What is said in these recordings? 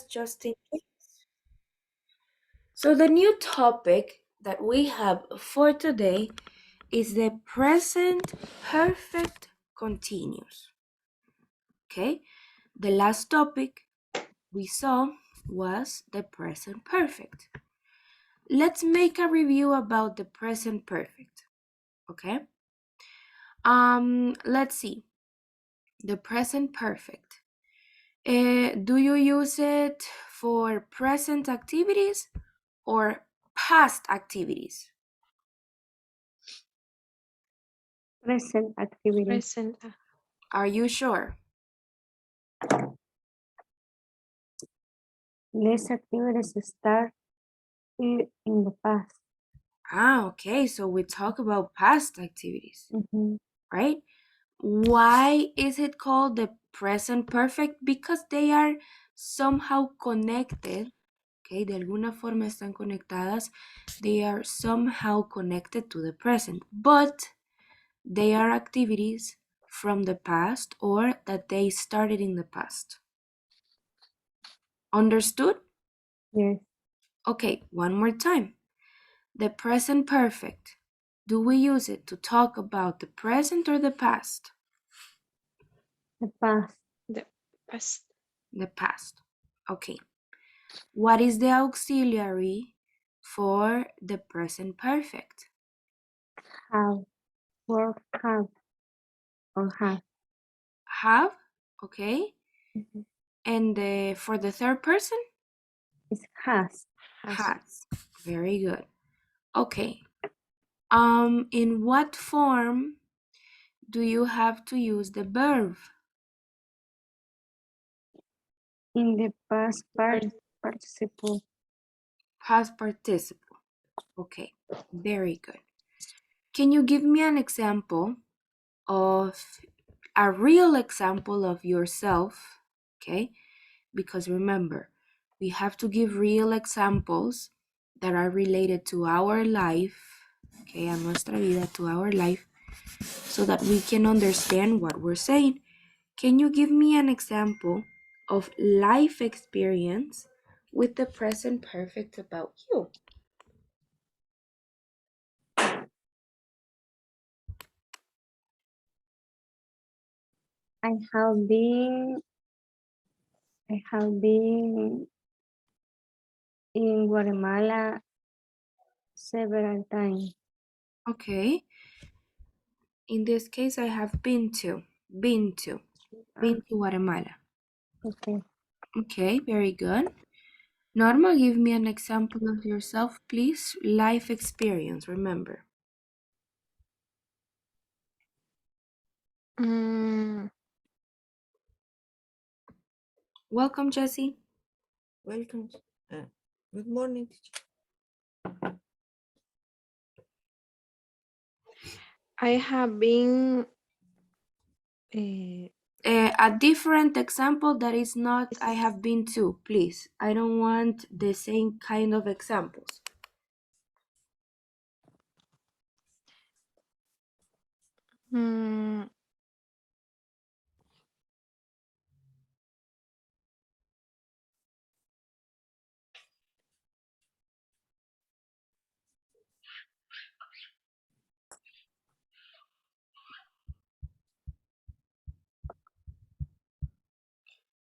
just in case. So the new topic that we have for today is the present perfect continuous. Okay? The last topic we saw was the present perfect. Let's make a review about the present perfect. Okay? Let's see. The present perfect. Do you use it for present activities or past activities? Present activity. Present. Are you sure? These activities start in the past. Okay, so we talk about past activities, Mhm. right? Why is it called the present perfect? Because they are somehow connected, okay? De alguna forma están conectadas. They are somehow connected to the present, but they are activities from the past or that they started in the past. Understood? Yes, Okay, one more time. The present perfect. Do we use it to talk about the present or the past? the past. The past. The past. Okay. What is the auxiliary for the present perfect? Have, work, have, or have. Have, okay. Mhm. And for the third person? It's has. Has. Very good. Okay. In what form do you have to use the verb? In the past participle. Past participle. Okay, very good. Can you give me an example of a real example of yourself? Okay, because remember, we have to give real examples that are related to our life, okay, a nuestra vida, to our life, so that we can understand what we're saying. Can you give me an example of life experience with the present perfect about you? I have been in Guatemala several times. Okay. In this case, I have been to Guatemala. Okay. Okay, very good. Norma, give me an example of yourself, please. Life experience, remember. Mm, Welcome, Jessie. Welcome. Good morning, teacher. I have been A different example that is not I have been to, please. I don't want the same kind of examples. mm,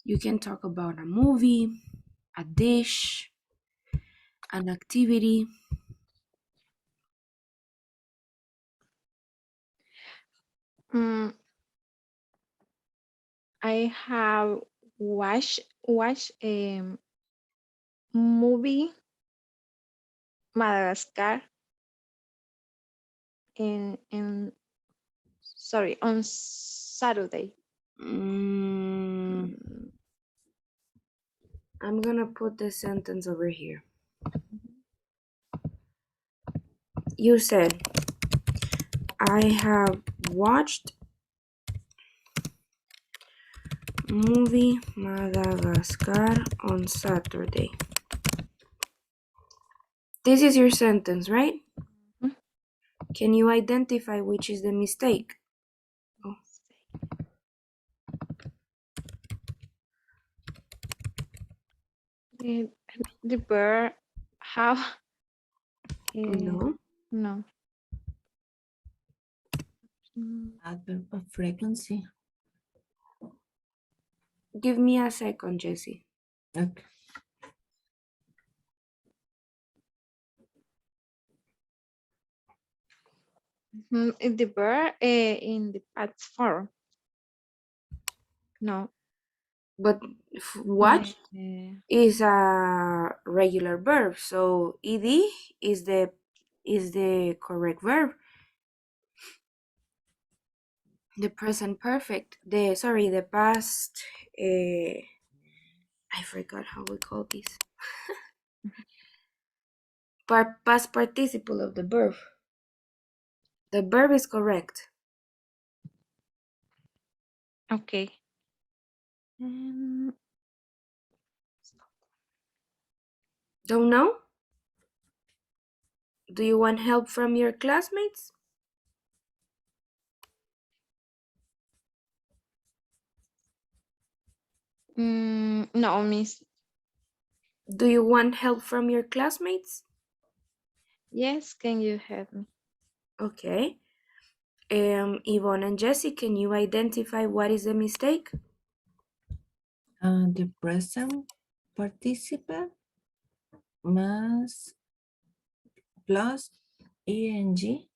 You can talk about a movie, a dish, an activity. mm, I have watched a movie Madagascar in sorry on Saturday. Mm, I'm gonna put the sentence over here. You said, I have watched movie Madagascar on Saturday. This is your sentence, right? Mhm. Can you identify which is the mistake? Oh. The, the bird have No. no. Mm, Adverb of frequency. Give me a second, Jessie. Okay. The bird in the past form. No. But watch Uh, is a regular verb, so ed is the correct verb. The present perfect. The past. I forgot how we call this. Past participle of the verb. The verb is correct. okay. Um, Don't know? Do you want help from your classmates? no, miss. Do you want help from your classmates? Yes, can you help me? Okay. Yvonne and Jessie, can you identify what is the mistake? The present participle más plus ing.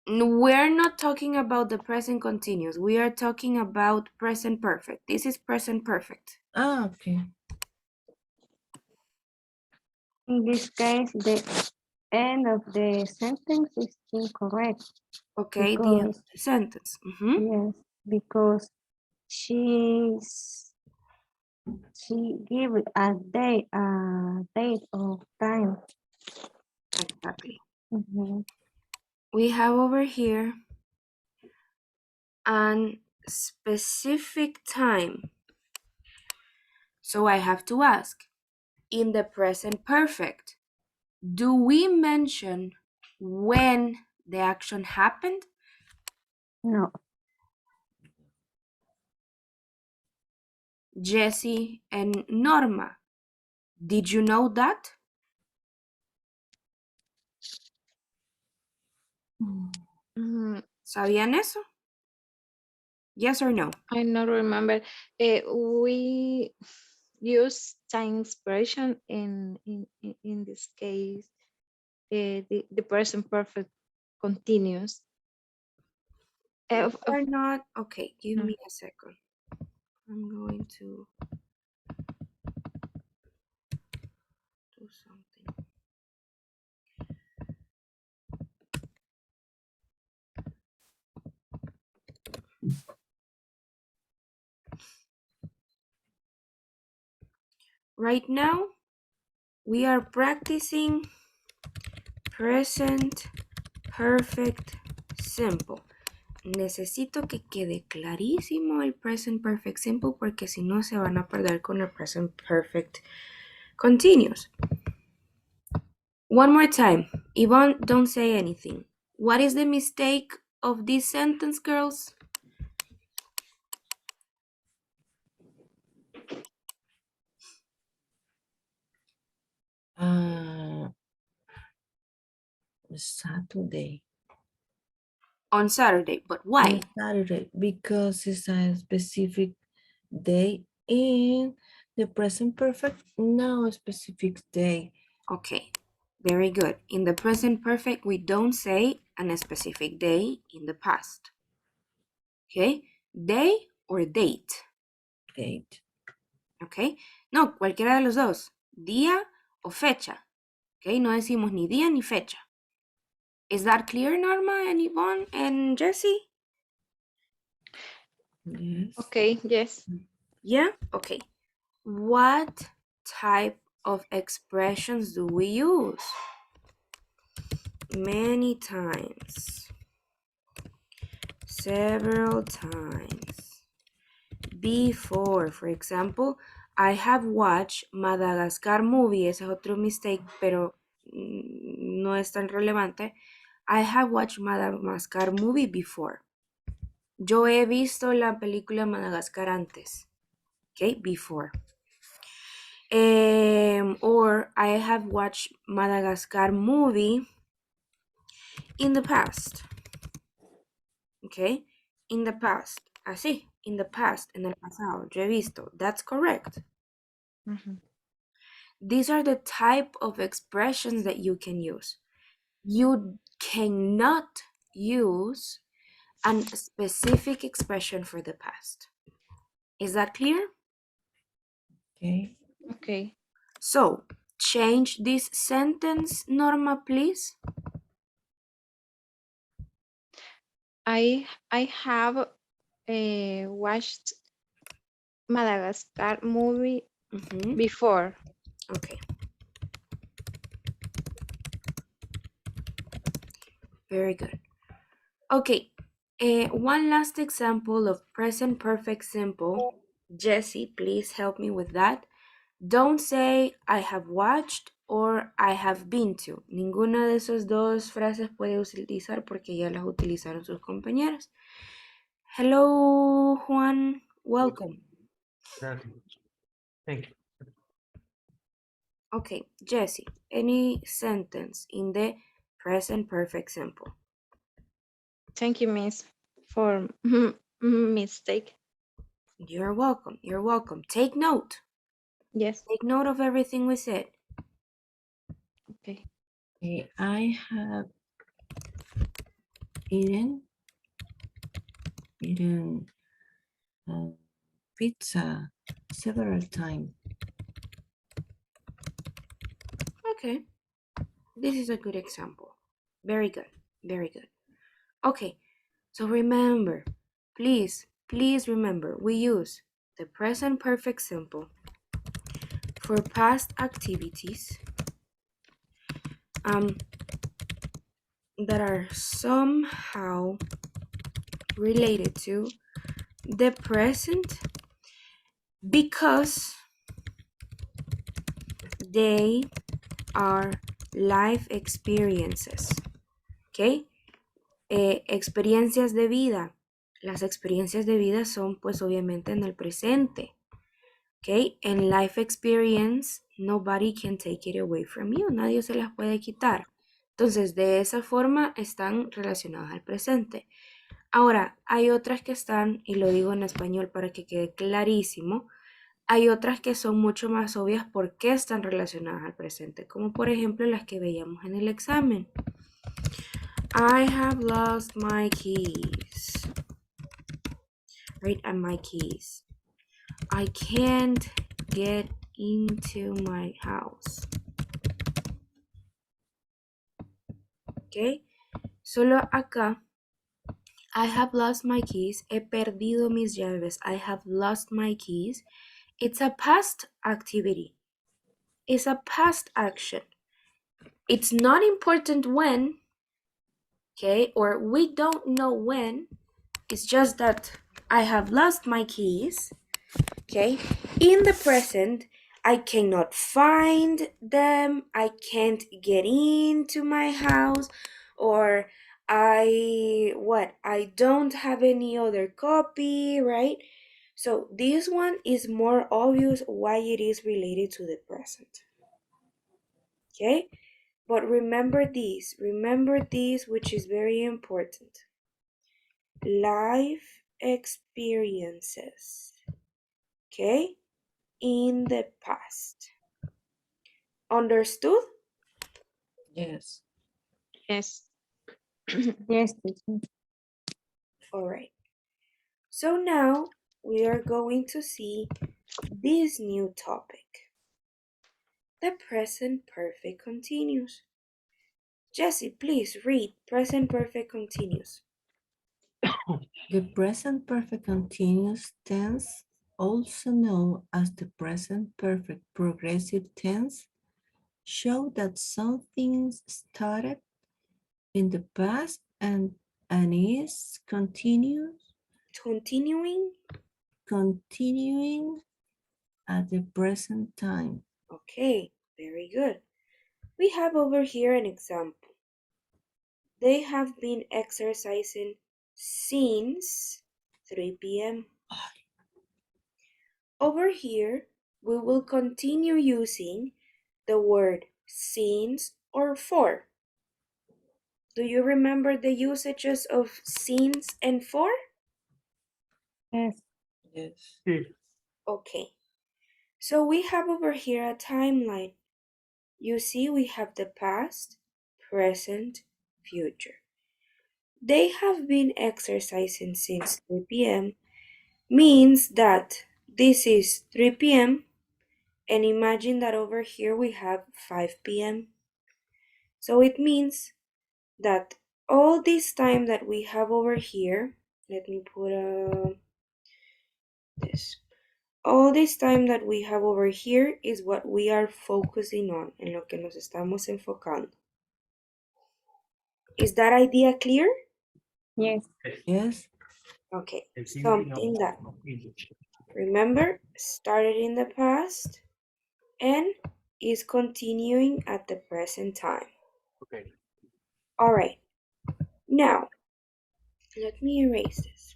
We're not talking about the present continuous. We are talking about present perfect. This is present perfect. Okay. In this case, the end of the sentence is incorrect Okay, the end of because, the sentence. Mhm. yes, because she give a date of time. Exactly. Mhm. We have over here an specific time. So I have to ask, in the present perfect, do we mention when the action happened? No, Jessie and Norma, did you know that? Mm, ¿Sabían eso? Yes or no? I not remember. We use time expression in this case. The present perfect continuous. Or not? Okay, give No. me a second. I'm going to do something. Right now, we are practicing present perfect simple. Necesito que quede clarísimo el present perfect simple porque si no se van a perder con el present perfect continuous. One more time. Yvonne, don't say anything. What is the mistake of this sentence, girls? Saturday. On Saturday, but why? On Saturday, because it's a specific day in the present perfect, no specific day. Okay, very good. In the present perfect, we don't say a specific day in the past. Okay, day or date. Date. Okay, no, cualquiera de los dos, día o fecha. Okay, no decimos ni día ni fecha. Is that clear, Norma and Yvonne and Jessie? Yes. Okay, yes. Yeah? Okay. What type of expressions do we use? Many times. Several times. Before, for example, I have watched Madagascar movie. Ese es otro mistake, pero no es tan relevante. I have watched Madagascar movie before. Yo he visto la película Madagascar antes. Okay, before. Or I have watched Madagascar movie in the past. Okay? In the past. Así, in the past, en el pasado. Yo he visto. That's correct. Mhm. These are the type of expressions that you can use. You cannot use a specific expression for the past. Is that clear? Okay. Okay. So, change this sentence, Norma, please. I have watched Madagascar movie Mhm. before. Okay. Very good. Okay. One last example of present perfect simple. Jessie, please help me with that. Don't say I have watched or I have been to. Ninguna de esas dos frases puede utilizar porque ya las utilizaron sus compañeras. Hello, Juan. Welcome. Thank you. Okay, Jessie, any sentence in the present perfect simple? Thank you, Miss, for mistake. You're welcome. You're welcome. Take note. Yes. Take note of everything we said. Okay. I have eaten pizza several times. Okay. This is a good example. Very good. Very good. Okay. So remember, please remember, we use the present perfect simple for past activities that are somehow related to the present because they are life experiences. ¿Ok? Experiencias de vida. Las experiencias de vida son pues obviamente en el presente. ¿Ok? En life experience, nobody can take it away from you. Nadie se las puede quitar. Entonces, de esa forma están relacionadas al presente. Ahora, hay otras que están, y lo digo en español para que quede clarísimo, hay otras que son mucho más obvias porque están relacionadas al presente, como por ejemplo las que veíamos en el examen. I have lost my keys. Right, and my keys. I can't get into my house. Ok, solo acá. I have lost my keys. He perdido mis llaves. I have lost my keys. It's a past activity. It's a past action. It's not important when, okay, or we don't know when. It's just that I have lost my keys, okay? In the present, I cannot find them. I can't get into my house, or I don't have any other copy, right? So this one is more obvious why it is related to the present. Okay? But remember this, which is very important. Life experiences, okay, in the past. Understood? Yes. Yes. Yes, teacher. All right. So now we are going to see this new topic, the present perfect continuous. Jessie, please read present perfect continuous. The present perfect continuous tense, also known as the present perfect progressive tense, show that something started in the past and is continuing at the present time. Okay, very good. We have over here an example. They have been exercising since 3 p.m. Over here, we will continue using the word since or for. Do you remember the usages of since and for? Yes. Yes. Okay. So we have over here a timeline. You see, we have the past, present, future. They have been exercising since 3 p.m. means that this is 3 p.m. and imagine that over here we have 5 p.m. So it means that all this time that we have over here, let me put this. All this time that we have over here is what we are focusing on, en lo que nos estamos enfocando. Is that idea clear? Yes. Yes. Okay, something that, remember, started in the past and is continuing at the present time. Okay. All right, now, let me erase this.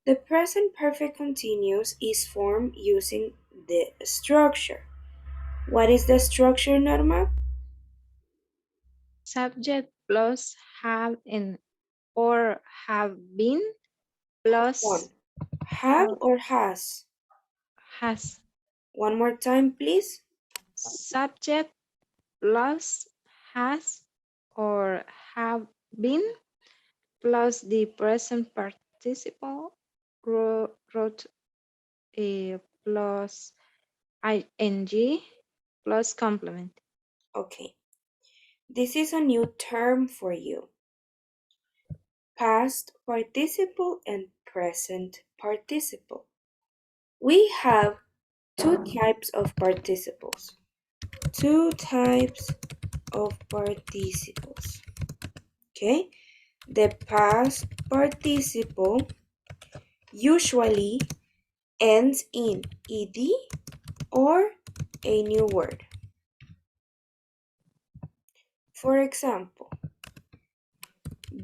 The present perfect continuous is formed using the structure. What is the structure, Norma? Subject plus have and or have been plus One. Have or has? has. One more time, please. Subject plus has or have been plus the present participle wrote plus ing plus complement. Okay. This is a new term for you. Past participle and present participle. We have two types of participles. Two types of participles. Okay? The past participle usually ends in ed or a new word. For example,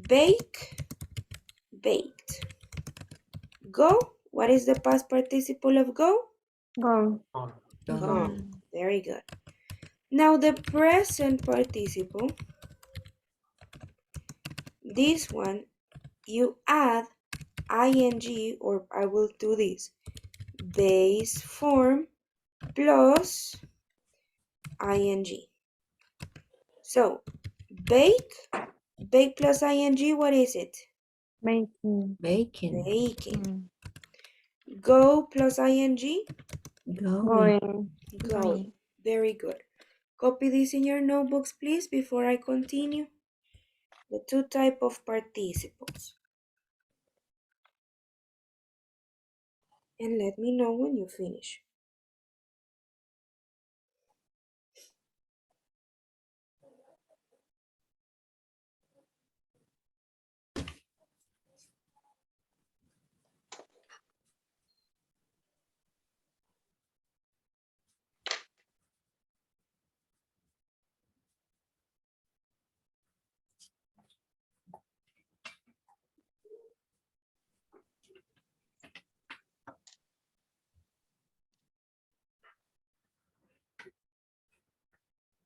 bake, baked. Go, what is the past participle of go? Gone. Gone. Very good. Now the present participle, this one, you add ing, or I will do this, base form plus ing. So, bake plus ing, what is it? Making. Baking. Baking. Go plus ing, Going. Going. going. Very good. Copy this in your notebooks, please, before I continue. The two type of participles. And let me know when you finish.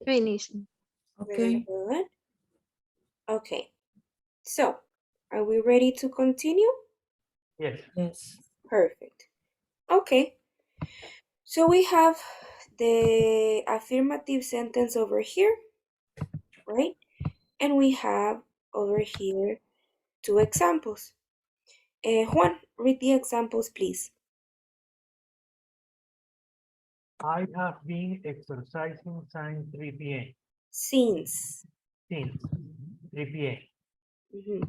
Finishing. Very Okay. good. Okay. So, are we ready to continue? Yes. Yes. Perfect. Okay. So we have the affirmative sentence over here, right? And we have over here two examples. Juan, read the examples, please. I have been exercising since 3 p.m. Since. Since 3 p.m. Mhm.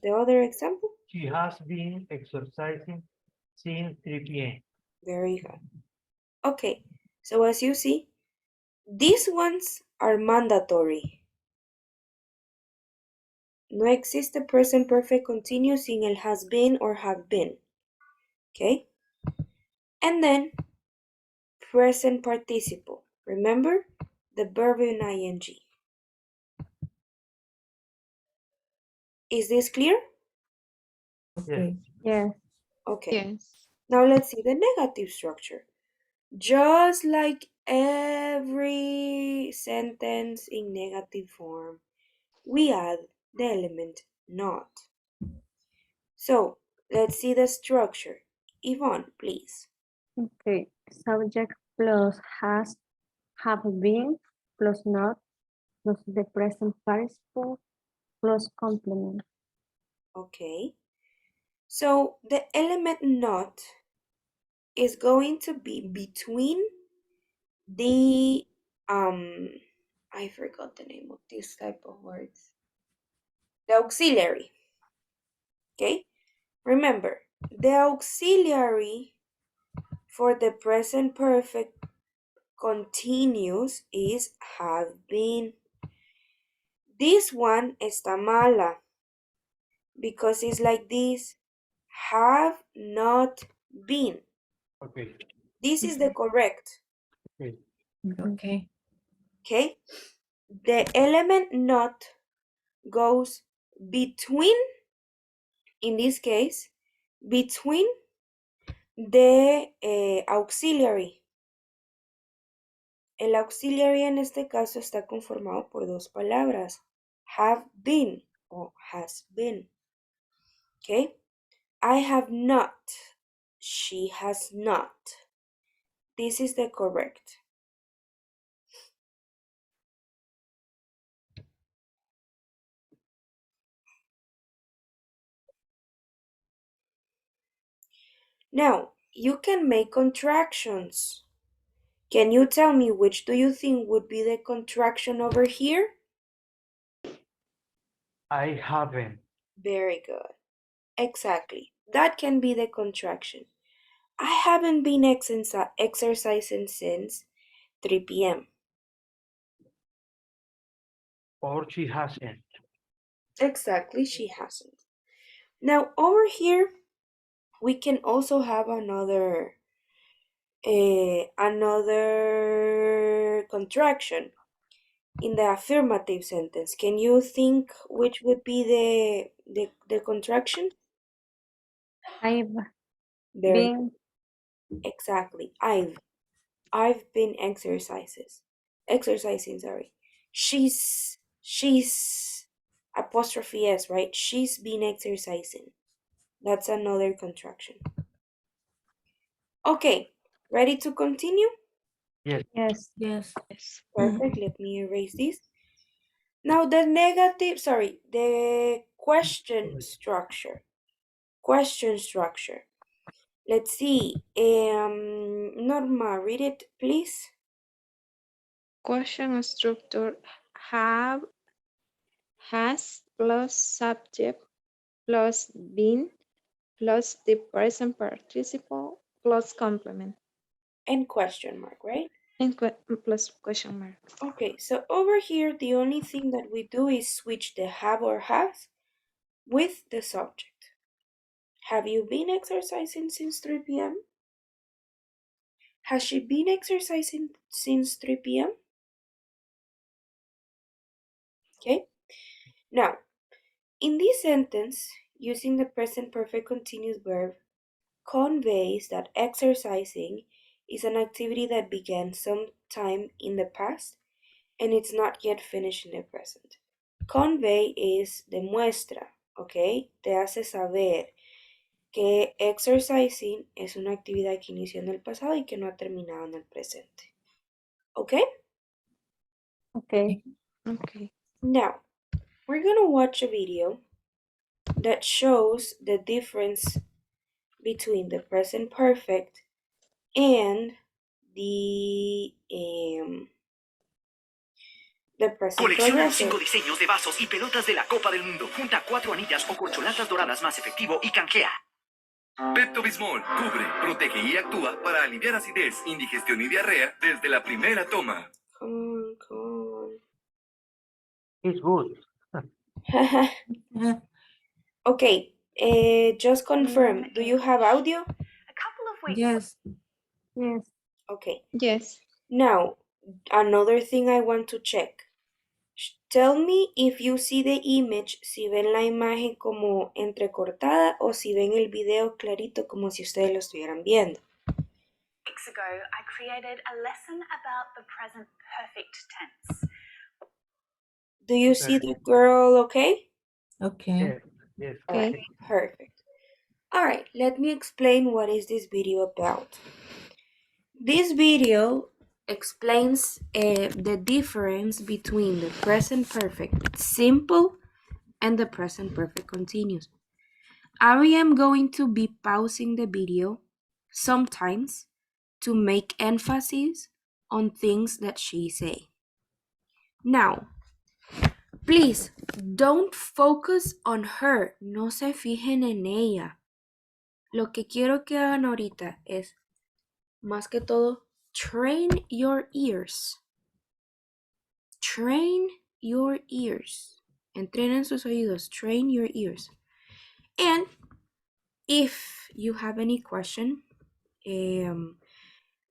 The other example? She has been exercising since 3 p.m. Very good. Okay, so as you see, these ones are mandatory. No existe present perfect continuous sin el has been or have been. Okay? And then present participle. Remember the verb in ing. Is this clear? Okay. Yes. Okay. Yes. Now let's see the negative structure. Just like every sentence in negative form, we add the element not. So let's see the structure. Yvonne, please. Okay, subject plus has, have been, plus not, plus the present participle, plus complement. Okay. So the element not is going to be between the I forgot the name of this type of words. The auxiliary. Okay? Remember, the auxiliary for the present perfect continuous is have been. This one está mala because it's like this. Have not been. Okay, This is the correct. okay. Okay. Okay? The element not goes between, in this case, between the auxiliary. El auxiliary en este caso está conformado por dos palabras, have been o has been. Okay? I have not. She has not. This is the correct. Now, you can make contractions. Can you tell me which do you think would be the contraction over here? I haven't. Very good. Exactly. That can be the contraction. I haven't been exercising since 3 p.m. Or she hasn't. Exactly, she hasn't. Now, over here, we can also have another contraction in the affirmative sentence. Can you think which would be the contraction? I've Very been, exactly. I've been exercising, sorry. She's apostrophe s, right? She's been exercising. That's another contraction. Okay, ready to continue? Yes. yes, Yes. Perfect. Let me erase this. Now the question structure. Question structure. Let's see. Norma, read it, please. Question structure have, has plus subject plus been plus the present participle plus complement And question mark, right? and plus question mark. Okay, so over here, the only thing that we do is switch the have or has with the subject. Have you been exercising since 3 p.m.? Has she been exercising since 3 p.m.? Okay, now, in this sentence, using the present perfect continuous verb conveys that exercising is an activity that began sometime in the past and it's not yet finished in the present. Convey is demuestra, ¿ok? Te hace saber que exercising es una actividad que inició en el pasado y que no ha terminado en el presente. ¿Ok? okay, Okay. Now, we're going to watch a video that shows the difference between the present perfect and the present Colecciona los 5 progressive. diseños de vasos y pelotas de la Copa del Mundo. Junta 4 anillas o corcholatas doradas más efectivo y canjea. Pepto-Bismol cubre, protege y actúa para aliviar acidez, indigestión y diarrea desde la primera toma. Come on. It's good. Okay, just confirm. Do you have audio? Yes. yes, Okay. Yes. Now, another thing I want to check. tell me if you see the image, si ven la imagen como entrecortada o si ven el video clarito como si ustedes lo estuvieran viendo. Weeks ago, I created a lesson about the present perfect tense. Do you see the girl okay? Okay. Yes, yes. Okay. Perfect. All right, let me explain what is this video about. This video explains the difference between the present perfect simple and the present perfect continuous. I am going to be pausing the video sometimes to make emphasis on things that she say. Now, please don't focus on her. No se fijen en ella. Lo que quiero que hagan ahorita es, más que todo, train your ears. Train your ears. Entrenen sus oídos. Train your ears. And if you have any question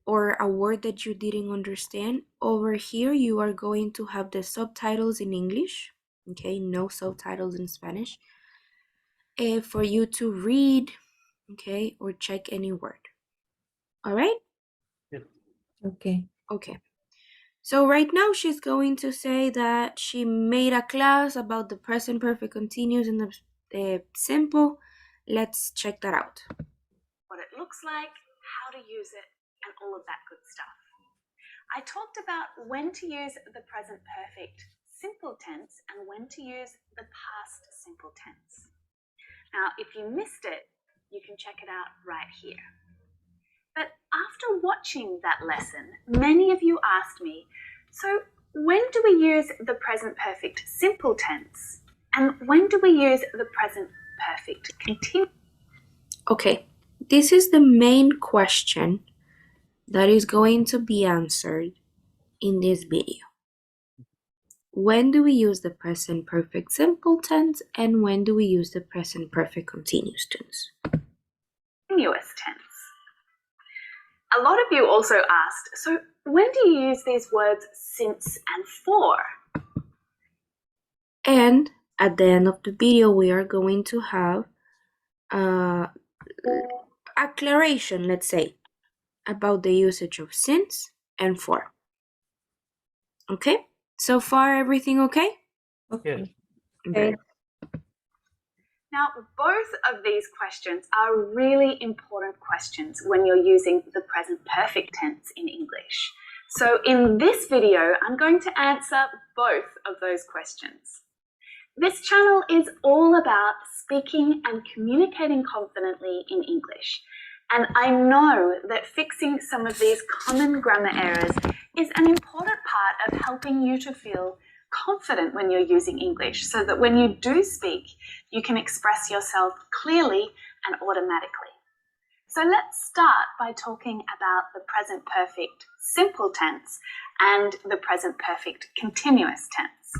or a word that you didn't understand, over here you are going to have the subtitles in English. Okay, no subtitles in Spanish. For you to read, okay, or check any word. All right? Okay. Okay. So right now she's going to say that she made a class about the present perfect continuous and the simple. Let's check that out. What it looks like, how to use it, and all of that good stuff. I talked about when to use the present perfect simple tense and when to use the past simple tense. Now, if you missed it, you can check it out right here. But after watching that lesson, many of you asked me, so when do we use the present perfect simple tense? And when do we use the present perfect continuous? Okay, this is the main question that is going to be answered in this video. When do we use the present perfect simple tense and when do we use the present perfect continuous tense? Tense. A lot of you also asked, so when do you use these words since and for? And at the end of the video, we are going to have acceleration, let's say, about the usage of since and for. Okay? So far, everything okay? Okay. Yes. Very Now, both of these questions are really important questions when you're using the present perfect tense in English. So in this video, I'm going to answer both of those questions. This channel is all about speaking and communicating confidently in English. And I know that fixing some of these common grammar errors is an important part of helping you to feel confident when you're using English so that when you do speak, you can express yourself clearly and automatically. So let's start by talking about the present perfect simple tense and the present perfect continuous tense.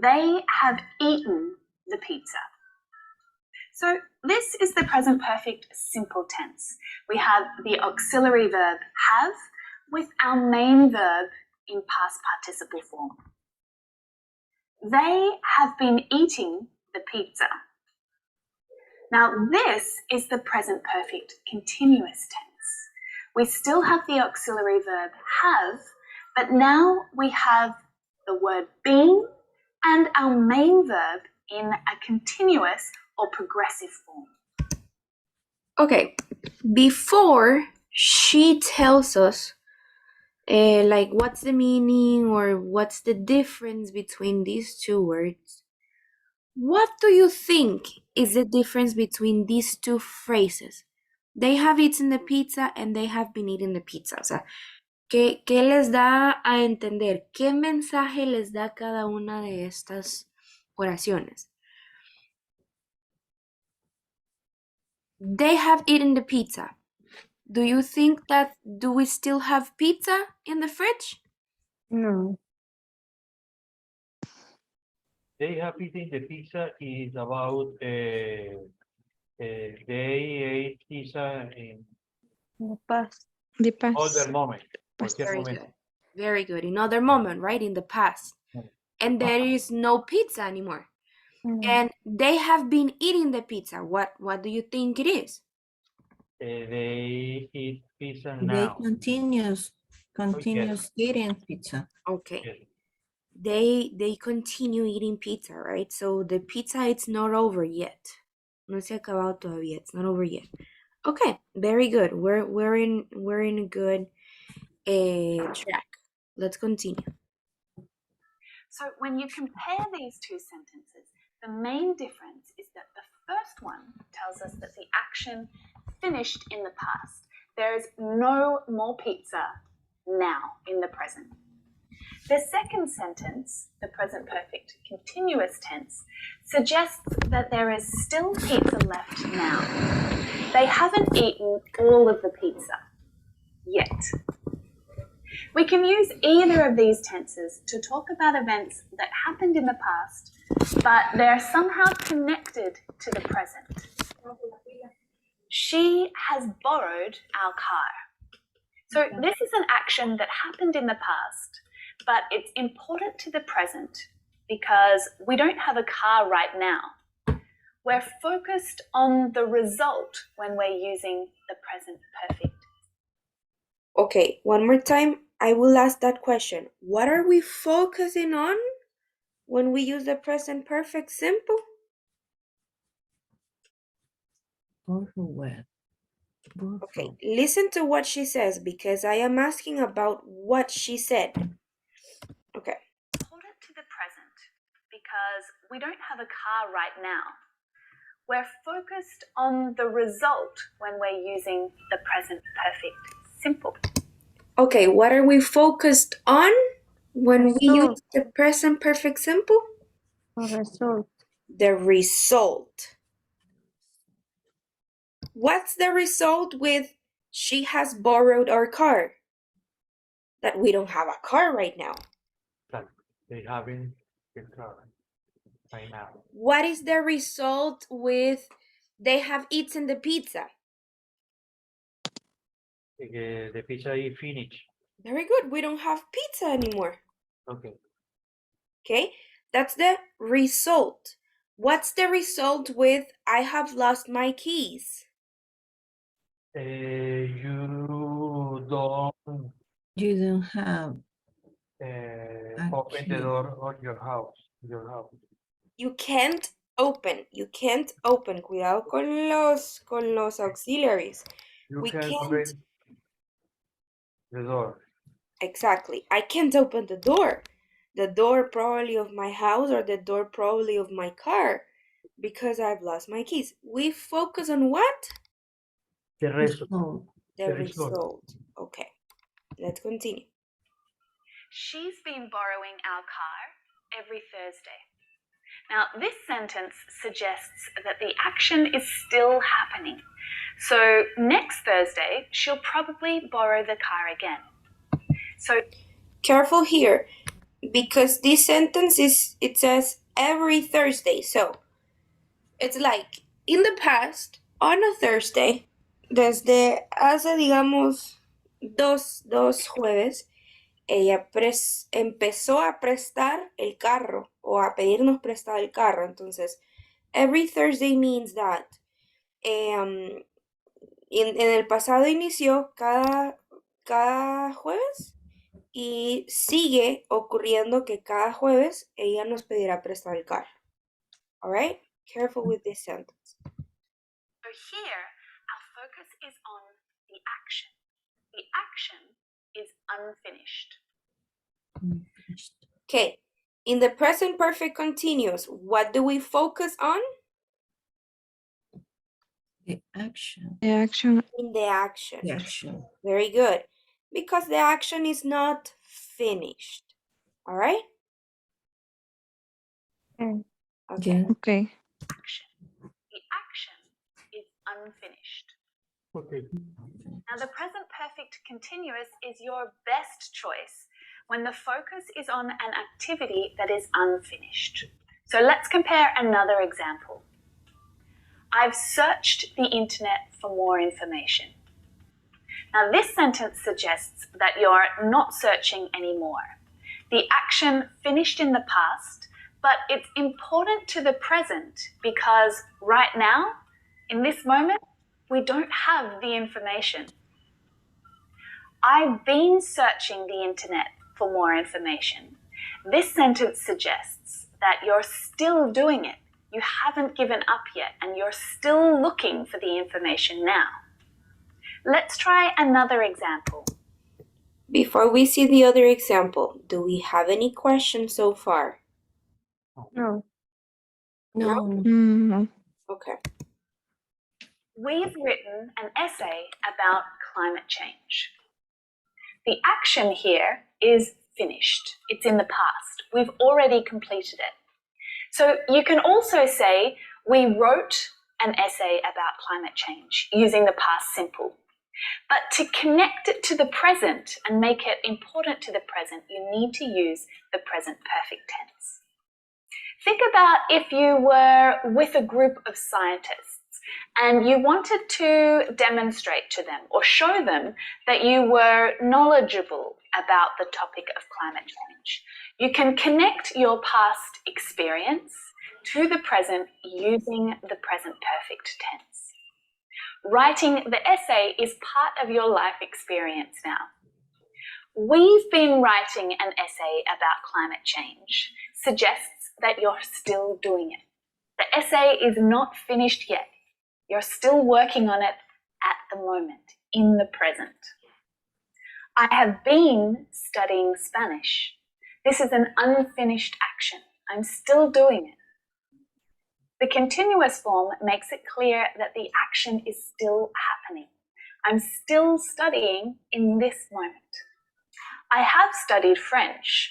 They have eaten the pizza. So this is the present perfect simple tense. We have the auxiliary verb have with our main verb in past participle form. They have been eating the pizza. Now this is the present perfect continuous tense. We still have the auxiliary verb have, but now we have the word been and our main verb in a continuous or progressive form. Okay, before she tells us like what's the meaning or what's the difference between these two words, what do you think is the difference between these two phrases? They have eaten the pizza and they have been eating the pizza. O sea, ¿qué les da a entender? ¿Qué mensaje les da cada una de estas oraciones? They have eaten the pizza. Do you think that do we still have pizza in the fridge? No. They have eaten the pizza is about they ate pizza in The past. The past. other moment. Cualquier Very momento. good. Very good. In other moment, right? In the past. Mm. and there is no pizza anymore. Mm. And they have been eating the pizza. What do you think it is? They eat pizza They now. continues eating pizza. Okay. Yes. They continue eating pizza, right? So the pizza, it's not over yet. No se ha acabado todavía. It's not over yet. Okay, very good. We're in a good track. Let's continue. So when you compare these two sentences, the main difference is that the first one tells us that the action finished in the past. There is no more pizza now in the present. The second sentence, the present perfect continuous tense, suggests that there is still pizza left now. They haven't eaten all of the pizza yet. We can use either of these tenses to talk about events that happened in the past, but they're somehow connected to the present. She has borrowed our car. So this is an action that happened in the past, but it's important to the present because we don't have a car right now. We're focused on the result when we're using the present perfect. Okay, one more time, I will ask that question. What are we focusing on when we use the present perfect simple? Borrow. Okay, listen to what she says because I am asking about what she said. Okay. Important to the present because we don't have a car right now. We're focused on the result when we're using the present perfect simple. Okay, what are we focused on when we use Result. the present perfect simple? Result. The result. What's the result with she has borrowed our car? That we don't have a car right now. Like they haven't the car right now. What is the result with they have eaten the pizza? The pizza is finished. Very good. We don't have pizza anymore. Okay. Okay, that's the result. What's the result with I have lost my keys? You don't You don't have open the key. door of your house. You can't open. Cuidado con los auxiliaries. You We can can't. open the door. Exactly. I can't open the door. The door probably of my house or the door probably of my car because I've lost my keys. We focus on what? The result. Oh, The The result. result. Okay. Let's continue. She's been borrowing our car every Thursday. Now, this sentence suggests that the action is still happening. So next Thursday, she'll probably borrow the car again. So Careful here because this sentence it says every Thursday. So it's like in the past, on a Thursday, desde hace digamos dos jueves, ella empezó a prestar el carro o a pedirnos prestado el carro. Entonces, every Thursday means that en el pasado inició cada jueves y sigue ocurriendo que cada jueves ella nos pedirá prestar el carro. All right? Careful with this sentence. So here, our focus is on the action. The action is unfinished. Okay. In the present perfect continuous, what do we focus on? the action. The action. In the action. The action. Very good. Because the action is not finished. All right? Okay. Okay. Yeah. Okay. Action. The action is unfinished. Okay. Now, the present perfect continuous is your best choice when the focus is on an activity that is unfinished. So let's compare another example. I've searched the internet for more information. Now, this sentence suggests that you're not searching anymore. The action finished in the past, but it's important to the present because right now, in this moment, we don't have the information. I've been searching the internet for more information. This sentence suggests that you're still doing it. You haven't given up yet, and you're still looking for the information now. Let's try another example. Before we see the other example, do we have any questions so far? No. No. Mm, Okay. We've written an essay about climate change. The action here is finished. It's in the past. We've already completed it. So you can also say, we wrote an essay about climate change using the past simple. But to connect it to the present and make it important to the present, you need to use the present perfect tense. Think about if you were with a group of scientists and you wanted to demonstrate to them or show them that you were knowledgeable about the topic of climate change. You can connect your past experience to the present using the present perfect tense. Writing the essay is part of your life experience now. We've been writing an essay about climate change suggests that you're still doing it. The essay is not finished yet. You're still working on it at the moment, in the present. I have been studying Spanish. This is an unfinished action. I'm still doing it. The continuous form makes it clear that the action is still happening. I'm still studying in this moment. I have studied French.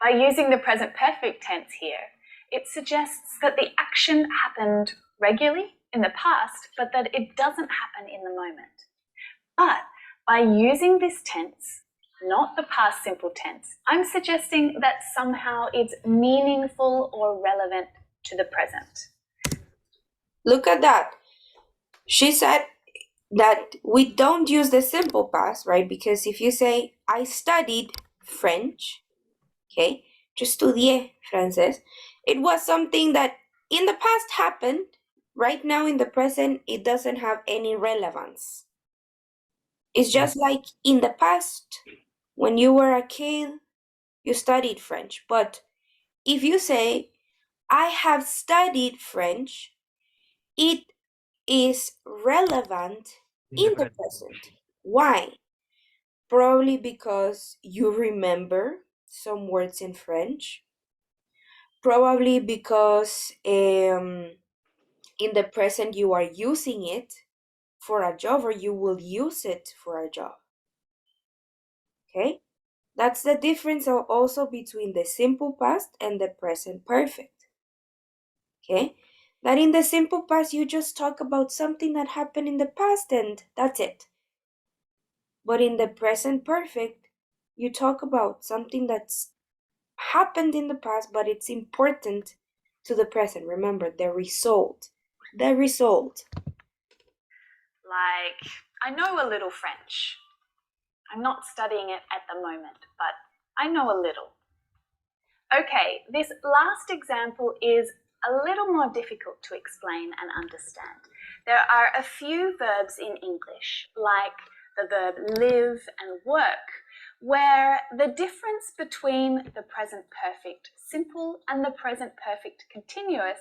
By using the present perfect tense here, it suggests that the action happened regularly in the past, but that it doesn't happen in the moment. But by using this tense, not the past simple tense, I'm suggesting that somehow it's meaningful or relevant to the present. Look at that. She said that we don't use the simple past, right? Because if you say, I studied French, okay, je estudié francés, it was something that in the past happened. Right now in the present, it doesn't have any relevance. It's just like in the past, when you were a kid, you studied French. But if you say, I have studied French, it is relevant in the present. Why? Probably because you remember some words in French. Probably because in the present you are using it for a job, or you will use it for a job. Okay? That's the difference also between the simple past and the present perfect. Okay? That in the simple past you just talk about something that happened in the past and that's it. But in the present perfect, you talk about something that's happened in the past, but it's important to the present. Remember, the result. The result. Like, I know a little French. I'm not studying it at the moment, but I know a little. Okay, this last example is a little more difficult to explain and understand. There are a few verbs in English, like the verb live and work, where the difference between the present perfect simple and the present perfect continuous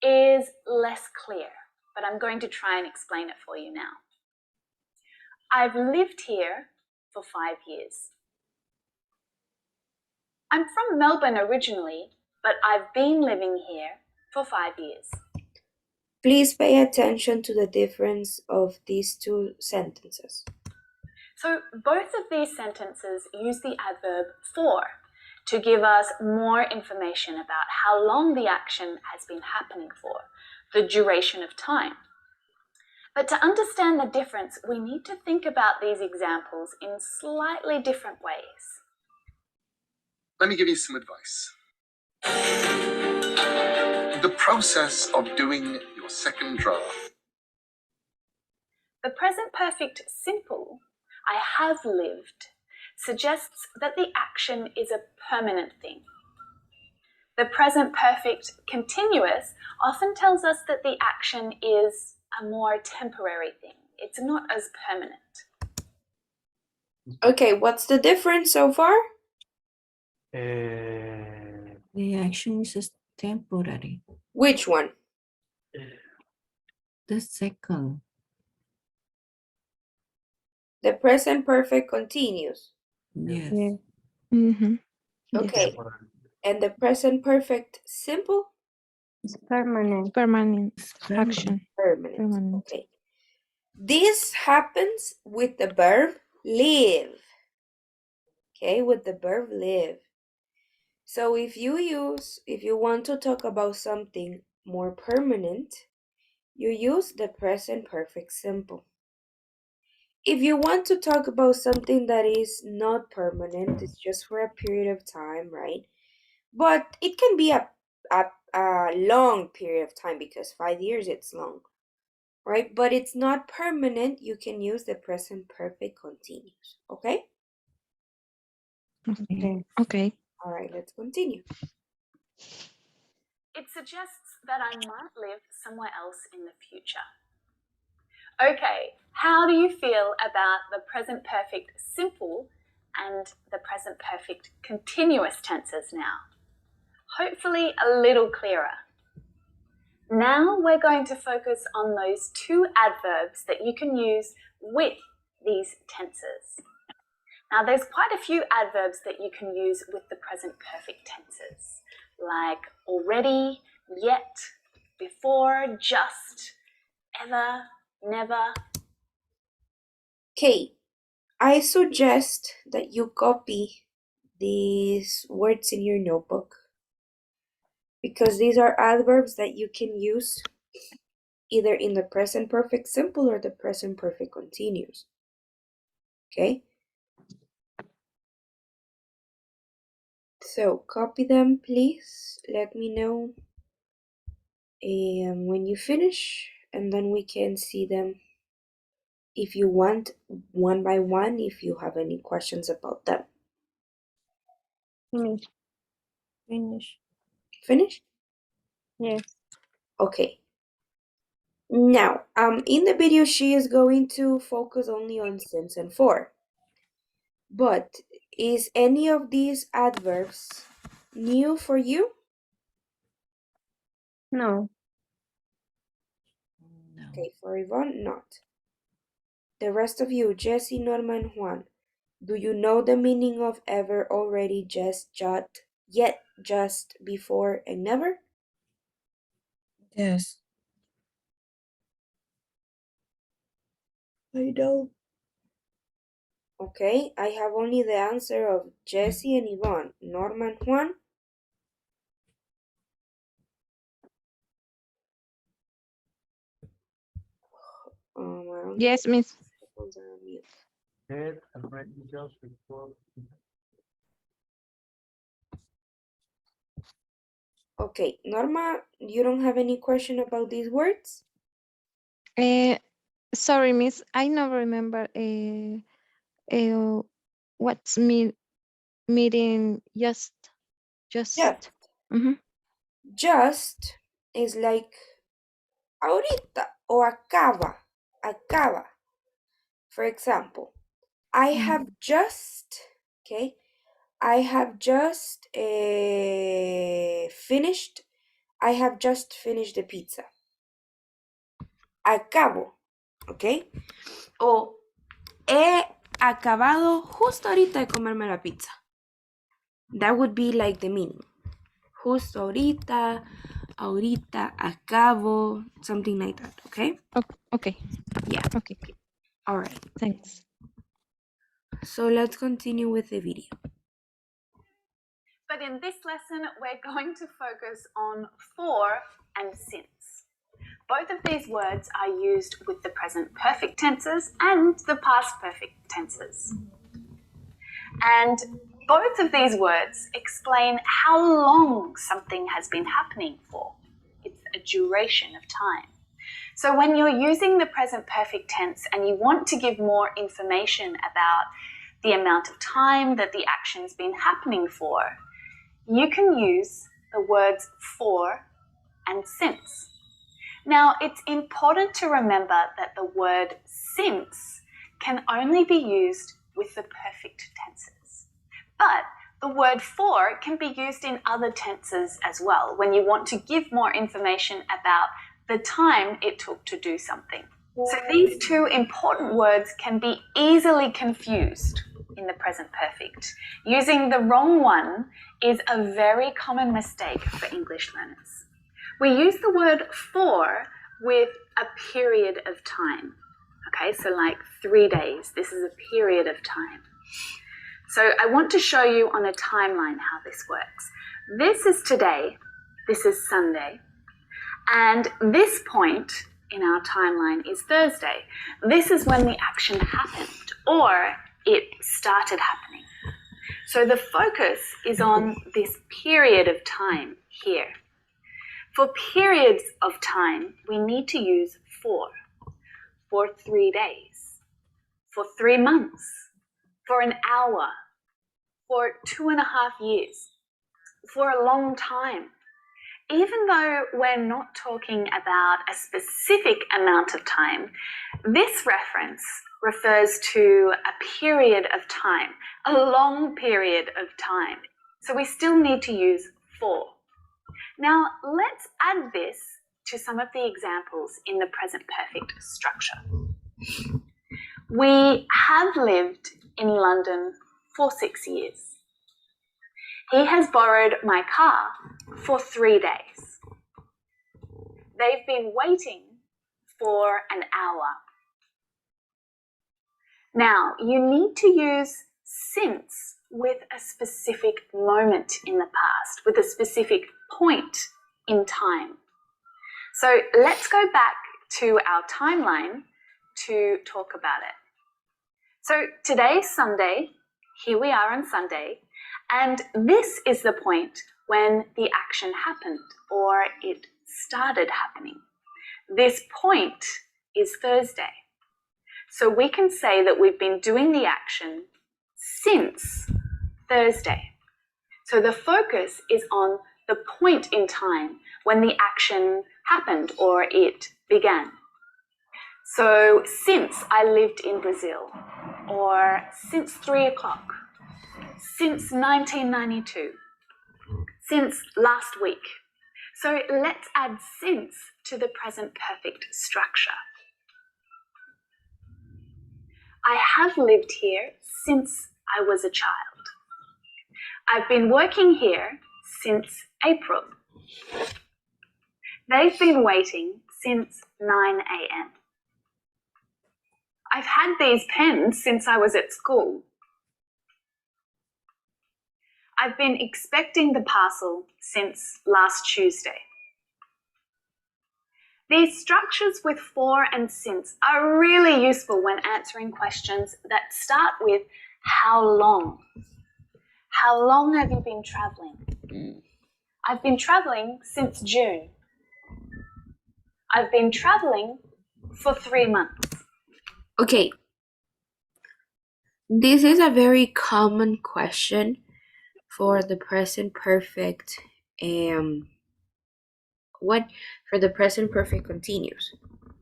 is less clear, but I'm going to try and explain it for you now. I've lived here for 5 years. I'm from Melbourne originally, but I've been living here for 5 years. Please pay attention to the difference of these two sentences. So both of these sentences use the adverb for to give us more information about how long the action has been happening for, the duration of time. But to understand the difference, we need to think about these examples in slightly different ways. Let me give you some advice. The process of doing your second draft. The present perfect simple, I have lived, suggests that the action is a permanent thing. The present perfect continuous often tells us that the action is a more temporary thing. It's not as permanent. Okay, what's the difference so far? The action is temporary. Which one? The second. The present perfect continuous. Yes. Yeah. Mm-hmm. Okay. And the present perfect simple? It's permanent. Permanent It's permanent. action. Permanent. Permanent. Okay. This happens with the verb live. Okay, with the verb live. So if you want to talk about something more permanent, you use the present perfect simple. If you want to talk about something that is not permanent, it's just for a period of time, right? But it can be a long period of time because 5 years it's long, right? But it's not permanent, you can use the present perfect continuous, okay? Okay. Okay. All right, let's continue. It suggests that I might live somewhere else in the future. Okay, how do you feel about the present perfect simple and the present perfect continuous tenses now? Hopefully a little clearer. Now we're going to focus on those two adverbs that you can use with these tenses. Now there's quite a few adverbs that you can use with the present perfect tenses, like already, yet, before, just, ever, never. Okay, I suggest that you copy these words in your notebook because these are adverbs that you can use either in the present perfect simple or the present perfect continuous. Okay? So copy them, please. Let me know when you finish, and then we can see them if you want, one by one, if you have any questions about them. Finish. Finish. Finish? Yes. Okay. Now, in the video, she is going to focus only on since and for. But is any of these adverbs new for you? No. No. Okay, for Yvonne, not. The rest of you, Jesse, Norma, and Juan, do you know the meaning of ever, already, just, yet, just, before, and never? Yes. I know. Okay, I have only the answer of Jesse and Yvonne. Norma and Juan? I don't Yes, Miss. think phones are on mute. Head already just before. Okay, Norma, you don't have any question about these words? Sorry, Miss. I don't remember what's meeting just. Yeah. Mm-hmm. Just is like ahorita o acaba. For example, I have just, okay, I have just finished the pizza. Acabo, okay? O he acabado justo ahorita de comerme la pizza. That would be like the meaning. Justo ahorita, acabo, something like that, okay? Okay. Yeah. Okay. All right. Thanks. So let's continue with the video. But in this lesson, we're going to focus on for and since. Both of these words are used with the present perfect tenses and the past perfect tenses. And both of these words explain how long something has been happening for. It's a duration of time. So when you're using the present perfect tense and you want to give more information about the amount of time that the action's been happening for, you can use the words for and since. Now, it's important to remember that the word since can only be used with the perfect tenses. But the word for can be used in other tenses as well, when you want to give more information about the time it took to do something. So these two important words can be easily confused in the present perfect. Using the wrong one is a very common mistake for English learners. We use the word for with a period of time. Okay, so like 3 days, this is a period of time. So I want to show you on a timeline how this works. This is today, this is Sunday, and this point in our timeline is Thursday. This is when the action happened, or it started happening. So the focus is on this period of time here. For periods of time, we need to use for 3 days, for 3 months, for an hour, for 2.5 years, for a long time. Even though we're not talking about a specific amount of time, this reference refers to a period of time, a long period of time. So we still need to use for. Now, let's add this to some of the examples in the present perfect structure. We have lived in London for 6 years. He has borrowed my car for 3 days. They've been waiting for an hour. Now, you need to use since with a specific moment in the past, with a specific point in time. So let's go back to our timeline to talk about it. So today's Sunday, here we are on Sunday, and this is the point when the action happened or it started happening. This point is Thursday. So we can say that we've been doing the action since Thursday. So the focus is on the point in time when the action happened or it began. So since I lived in Brazil, or since 3 o'clock, since 1992, since last week. So let's add since to the present perfect structure. I have lived here since I was a child. I've been working here since April. They've been waiting since 9 a.m. I've had these pens since I was at school. I've been expecting the parcel since last Tuesday. These structures with for and since are really useful when answering questions that start with how long. How long have you been traveling? I've been traveling since June. I've been traveling for 3 months. Okay. This is a very common question for the present perfect for the present perfect continuous.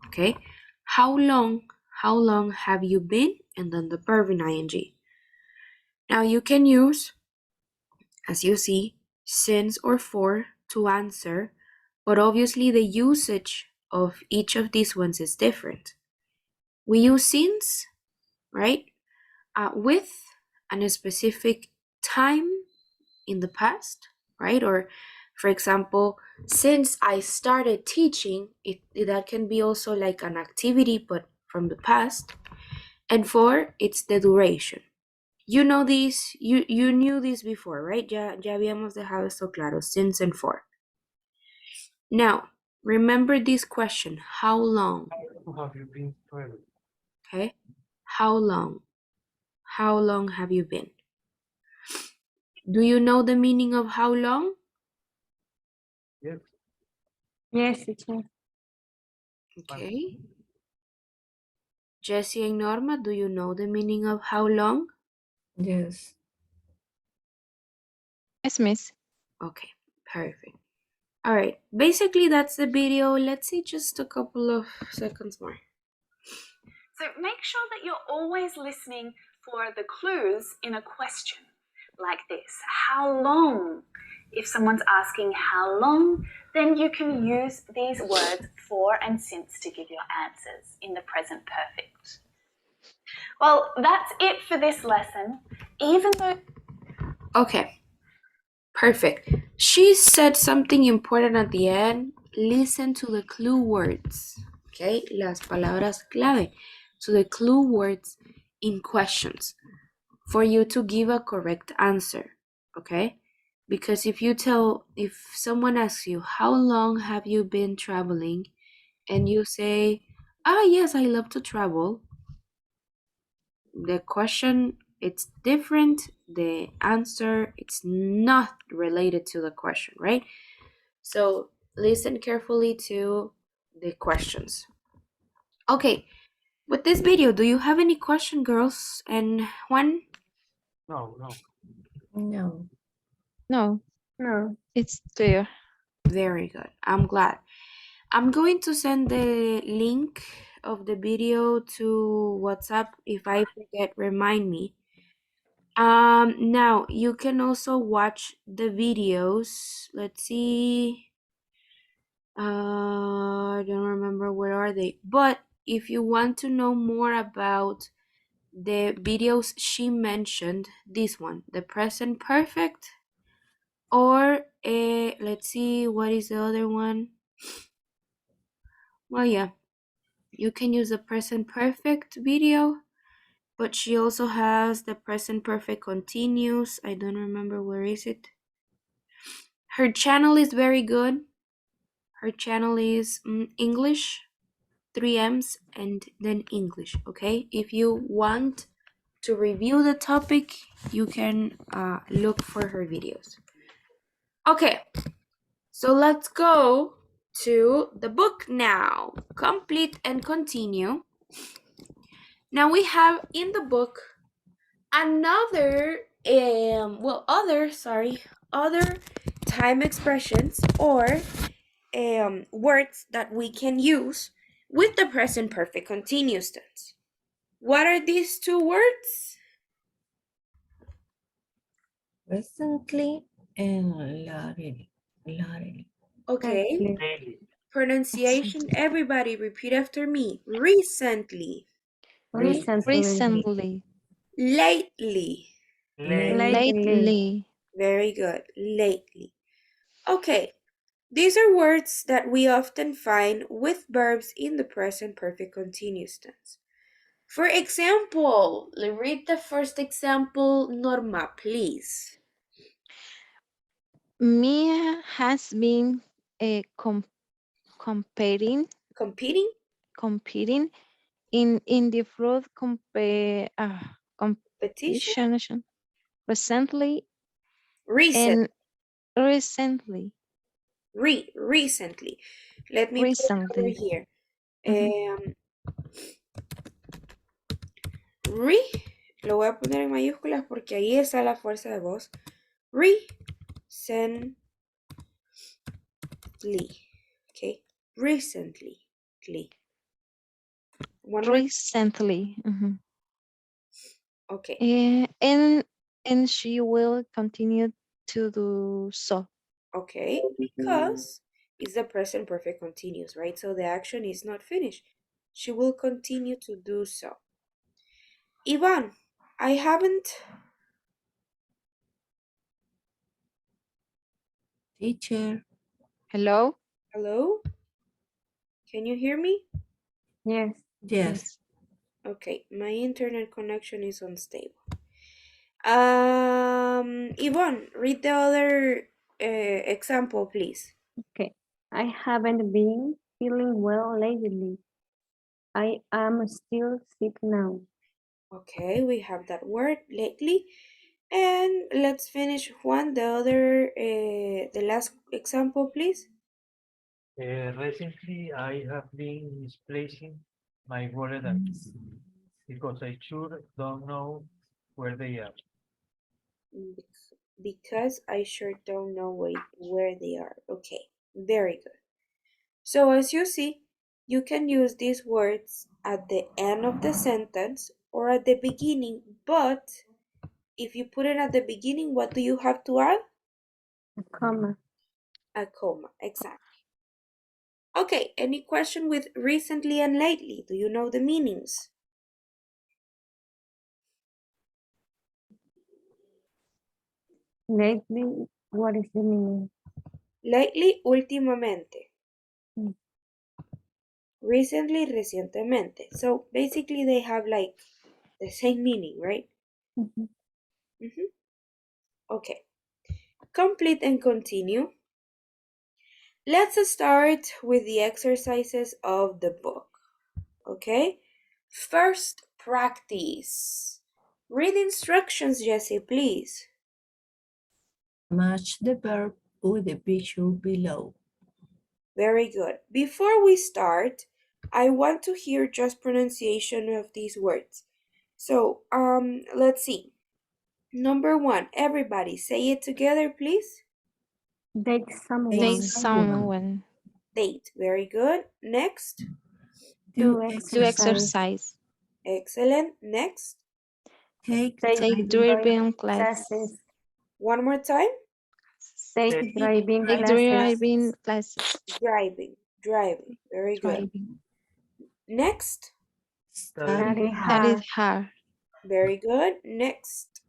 Okay? How long have you been? And then the verb in ing. Now you can use, as you see, since or for to answer, but obviously the usage of each of these ones is different. We use since, right, with a specific time in the past, right? Or, for example, since I started teaching, that can be also like an activity, but from the past. And for, it's the duration. You know this, you knew this before, right? Ya habíamos dejado esto claro, since and for. Now, remember this question, how long? How have you been traveling? Okay, how long? How long have you been? Do you know the meaning of how long? Yes. Yes, teacher. Okay. Jessie and Norma, do you know the meaning of how long? Yes. Yes, miss. Okay, perfect. All right, basically that's the video. Let's see just a couple of seconds more. So make sure that you're always listening for the clues in a question like this. How long? If someone's asking how long, then you can use these words for and since to give your answers in the present perfect. Well, that's it for this lesson. Even though Okay, perfect. She said something important at the end. Listen to the clue words. Okay, las palabras clave. To the clue words in questions for you to give a correct answer. Okay, because if someone asks you, how long have you been traveling? And you say, yes, I love to travel. The question, it's different. The answer, it's not related to the question, right? So listen carefully to the questions. Okay, with this video, do you have any question, girls? And Juan? No. No. No, No. it's clear. Very good. I'm glad. I'm going to send the link of the video to WhatsApp. If I forget, remind me. Now you can also watch the videos. Let's see. I don't remember where are they. But if you want to know more about the videos she mentioned, this one, the present perfect, or let's see, what is the other one? Well, yeah, you can use the present perfect video, but she also has the present perfect continuous. I don't remember where is it. Her channel is very good. Her channel is English, 3Ms, and then English, okay? If you want to review the topic, you can look for her videos. Okay, so let's go to the book now. Complete and continue. Now we have in the book other time expressions or words that we can use with the present perfect continuous tense. What are these two words? Recently and lately. Lately. Okay. Lately. Daily. Pronunciation, everybody repeat after me. Recently, Recently, lately. lately, Very good. Lately. Okay. These are words that we often find with verbs in the present perfect continuous tense. For example, read the first example, Norma, please. Mia has been competing Competing? in the fruit Petition? competition recently Recent. and recently. Recently. Let me put it over Recently. here. Mhm. Lo voy a poner en mayúsculas porque ahí está la fuerza de voz. Recently. Okay. Recently. One more. Recently. Mhm. Okay. And she will continue to do so. Okay. Because it's the present perfect continuous, right? So the action is not finished. She will continue to do so. Ivan, I haven't. Teacher. Hello? Hello? Can you hear me? Yes. Yes. Okay, my internet connection is unstable. Yvonne, read the other example, please. Okay. I haven't been feeling well lately. I am still sick now. Okay, we have that word lately. And let's finish Juan, the last example, please. Recently, I have been misplacing my wallet because I sure don't know where they are. Because I sure don't know where they are. Okay, very good. So as you see, you can use these words at the end of the sentence or at the beginning, but if you put it at the beginning, what do you have to add? A comma. A comma, exactly. Okay, any question with recently and lately? Do you know the meanings? Lately, what is the meaning? Lately, últimamente. Mm. Recently, recientemente. So basically they have like the same meaning, right? Mhm. Okay. Complete and continue. Let's start with the exercises of the book. Okay? First, practice. Read instructions, Jessie, please. Match the verb with the picture below. Very good. Before we start, I want to hear just pronunciation of these words. So, let's see. Number 1, everybody say it together, please. Date someone. Date someone. someone. Date. Very good. Next. Do Do exercise. exercise. Excellent. Next. Take Take driving driving classes. Classes. One more time. Take driving Take classes. driving classes. Driving. Driving. Very good. Driving. Next. Study That hard. is hard. Very good. Next.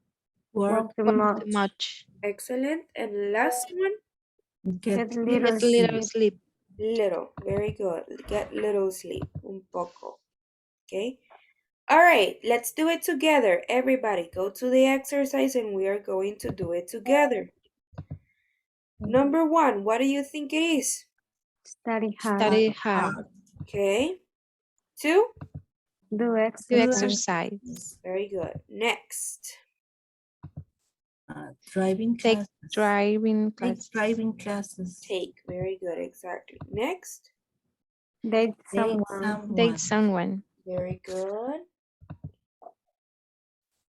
work, Work too Work much. too much. Excellent. And last one. Get get little Get little sleep. sleep. Little. Very good. Get little sleep. Un poco. Okay. All right. Let's do it together. Everybody go to the exercise and we are going to do it together. Number 1, what do you think it is? Study hard. Study hard. Okay. 2, Do Do exercise. exercise. very good. Next. driving Take classes. driving Take classes. driving classes. Take, very good, exactly. Next. Date Date someone. Date someone. Very good.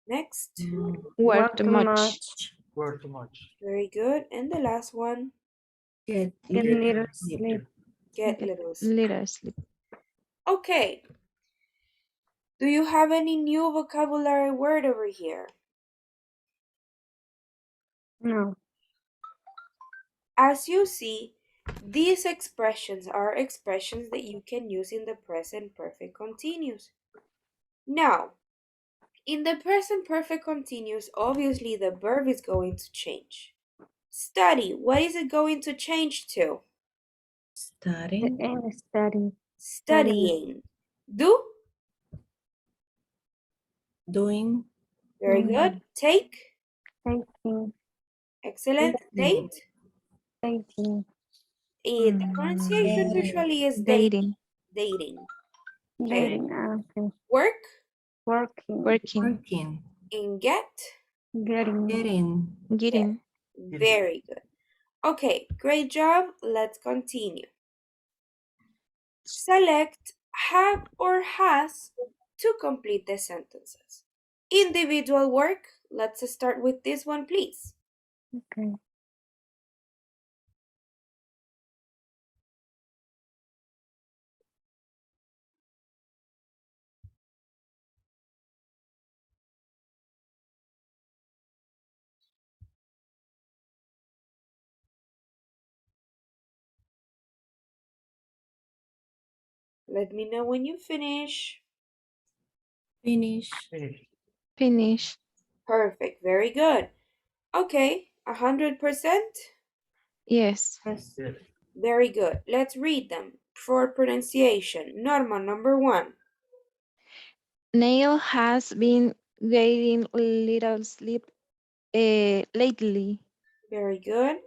Next. Work too much. Work too much. Very good. And the last one. Get Get little little sleep. sleep. Get Get little sleep. little sleep. Okay. Do you have any new vocabulary word over here? No. As you see, these expressions are expressions that you can use in the present perfect continuous. Now, in the present perfect continuous, obviously the verb is going to change. Study, what is it going to change to? The Studying. end study. Studying. Do? Doing. Very good. Take? Taking. Excellent. Listening. Date? Dating. The pronunciation Dating. usually is dating. Dating. Dating. Okay. Dating. Okay. Work? Working. Working. Working. And get? Getting. Getting. Getting. Very good. Okay, great job. Let's continue. Select have or has to complete the sentences. Individual work. Let's start with this one, please. Okay. Let me know when you finish. Finish. Finish. Finish. Perfect. Very good. Okay, 100%. Yes. Yes. Very good. Let's read them for pronunciation. Norma, number 1. Neil has been getting little sleep lately. Very good.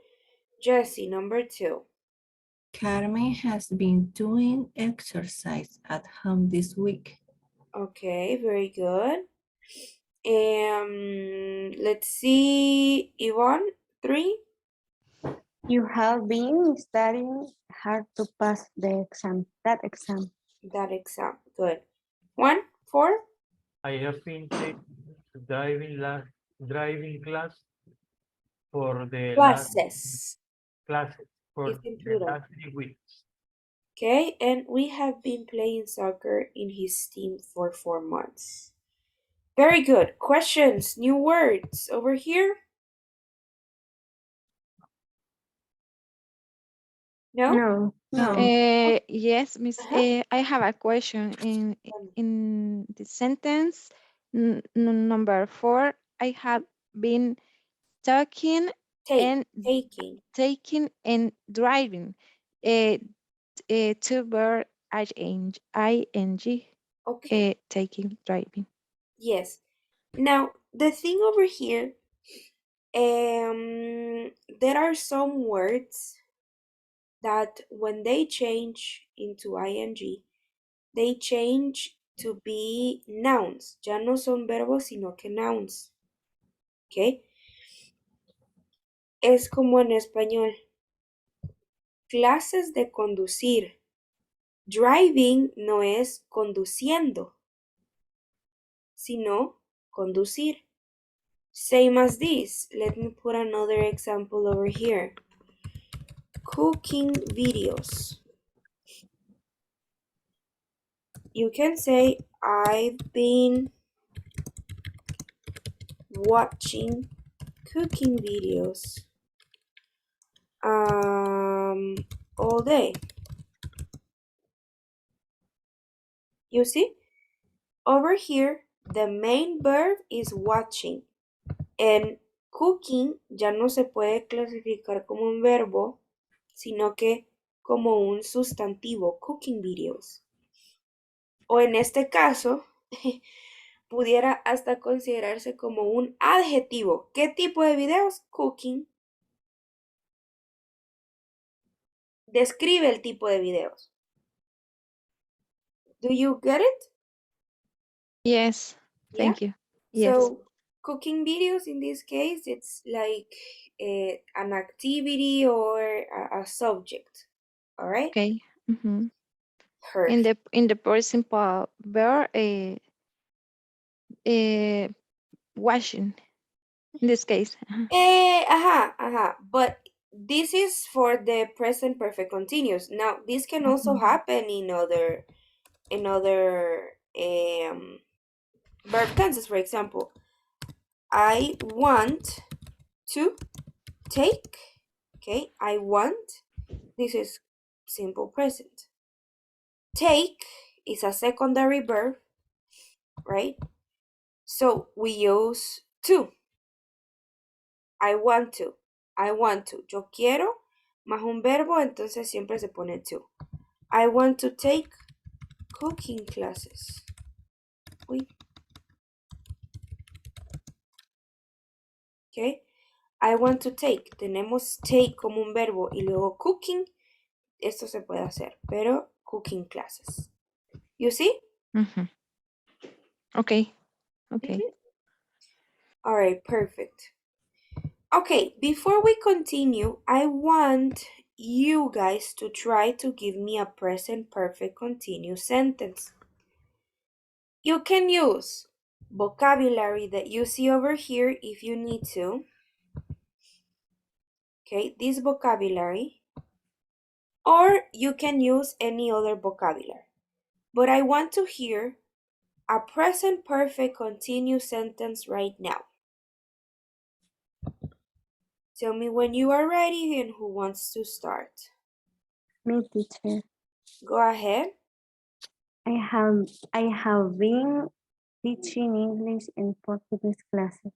Jessie, number 2. Carmen has been doing exercise at home this week. Okay, very good. Let's see, Yvonne, 3. You have been studying hard to pass the exam. That exam. That exam. Good. 1, 4. I have been taking driving class for the Classes. classes for It's in the plural. last 3 weeks. Okay, and we have been playing soccer in his team for 4 months. Very good. Questions, new words over here? No? No, no. Yes, Miss. Uh-huh. I have a question in the sentence number 4. I have been talking and Taking. taking and driving. Two verb ing. Okay. Taking, driving. Yes. Now, the thing over here, there are some words that when they change into ing, they change to be nouns. Ya no son verbos, sino que nouns. ¿Ok? Es como en español. Clases de conducir. Driving no es conduciendo, sino conducir. Same as this. Let me put another example over here. Cooking videos. You can say, I've been watching cooking videos all day. You see? Over here, the main verb is watching. And cooking ya no se puede clasificar como un verbo, sino que como un sustantivo, cooking videos. O en este caso, pudiera hasta considerarse como un adjetivo. ¿Qué tipo de videos? Cooking. Describe el tipo de videos. Do you get it? Yes, Yeah? thank you. Yes. So, cooking videos in this case, it's like an activity or a subject. All right? Okay. Mhm. Perfect. In the present verb, washing. In this case. But this is for the present perfect continuous. Now, this can also Mhm. happen in other verb tenses. For example, I want to take. Okay, I want. This is simple present. Take is a secondary verb, right? So we use to. I want to. I want to. Yo quiero más un verbo, entonces siempre se pone to. I want to take cooking classes. Uy. Okay. I want to take. Tenemos take como un verbo y luego cooking. Esto se puede hacer, pero cooking classes. You see? Mhm. Okay. Okay. All right, perfect. Okay, before we continue, I want you guys to try to give me a present perfect continuous sentence. You can use vocabulary that you see over here if you need to. Okay, this vocabulary. Or you can use any other vocabulary. But I want to hear a present perfect continuous sentence right now. Tell me when you are ready and who wants to start. Me, teacher. Go ahead. I have been teaching English and Portuguese classes.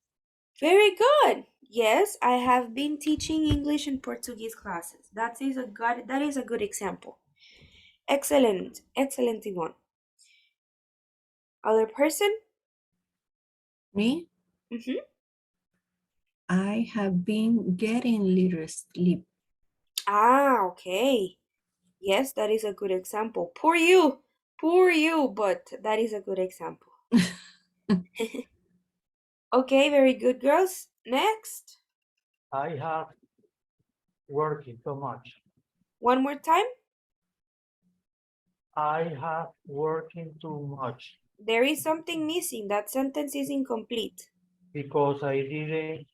Very good. Yes, I have been teaching English and Portuguese classes. That is a good example. Excellent. Excellent, Yvonne. Other person? Me, Mm-hmm. I have been getting little sleep. Ah, okay. Yes, that is a good example. Poor you, but that is a good example. Okay, very good, girls. Next. I have working so much. One more time. I have working too much. There is something missing. That sentence is incomplete. because I didn't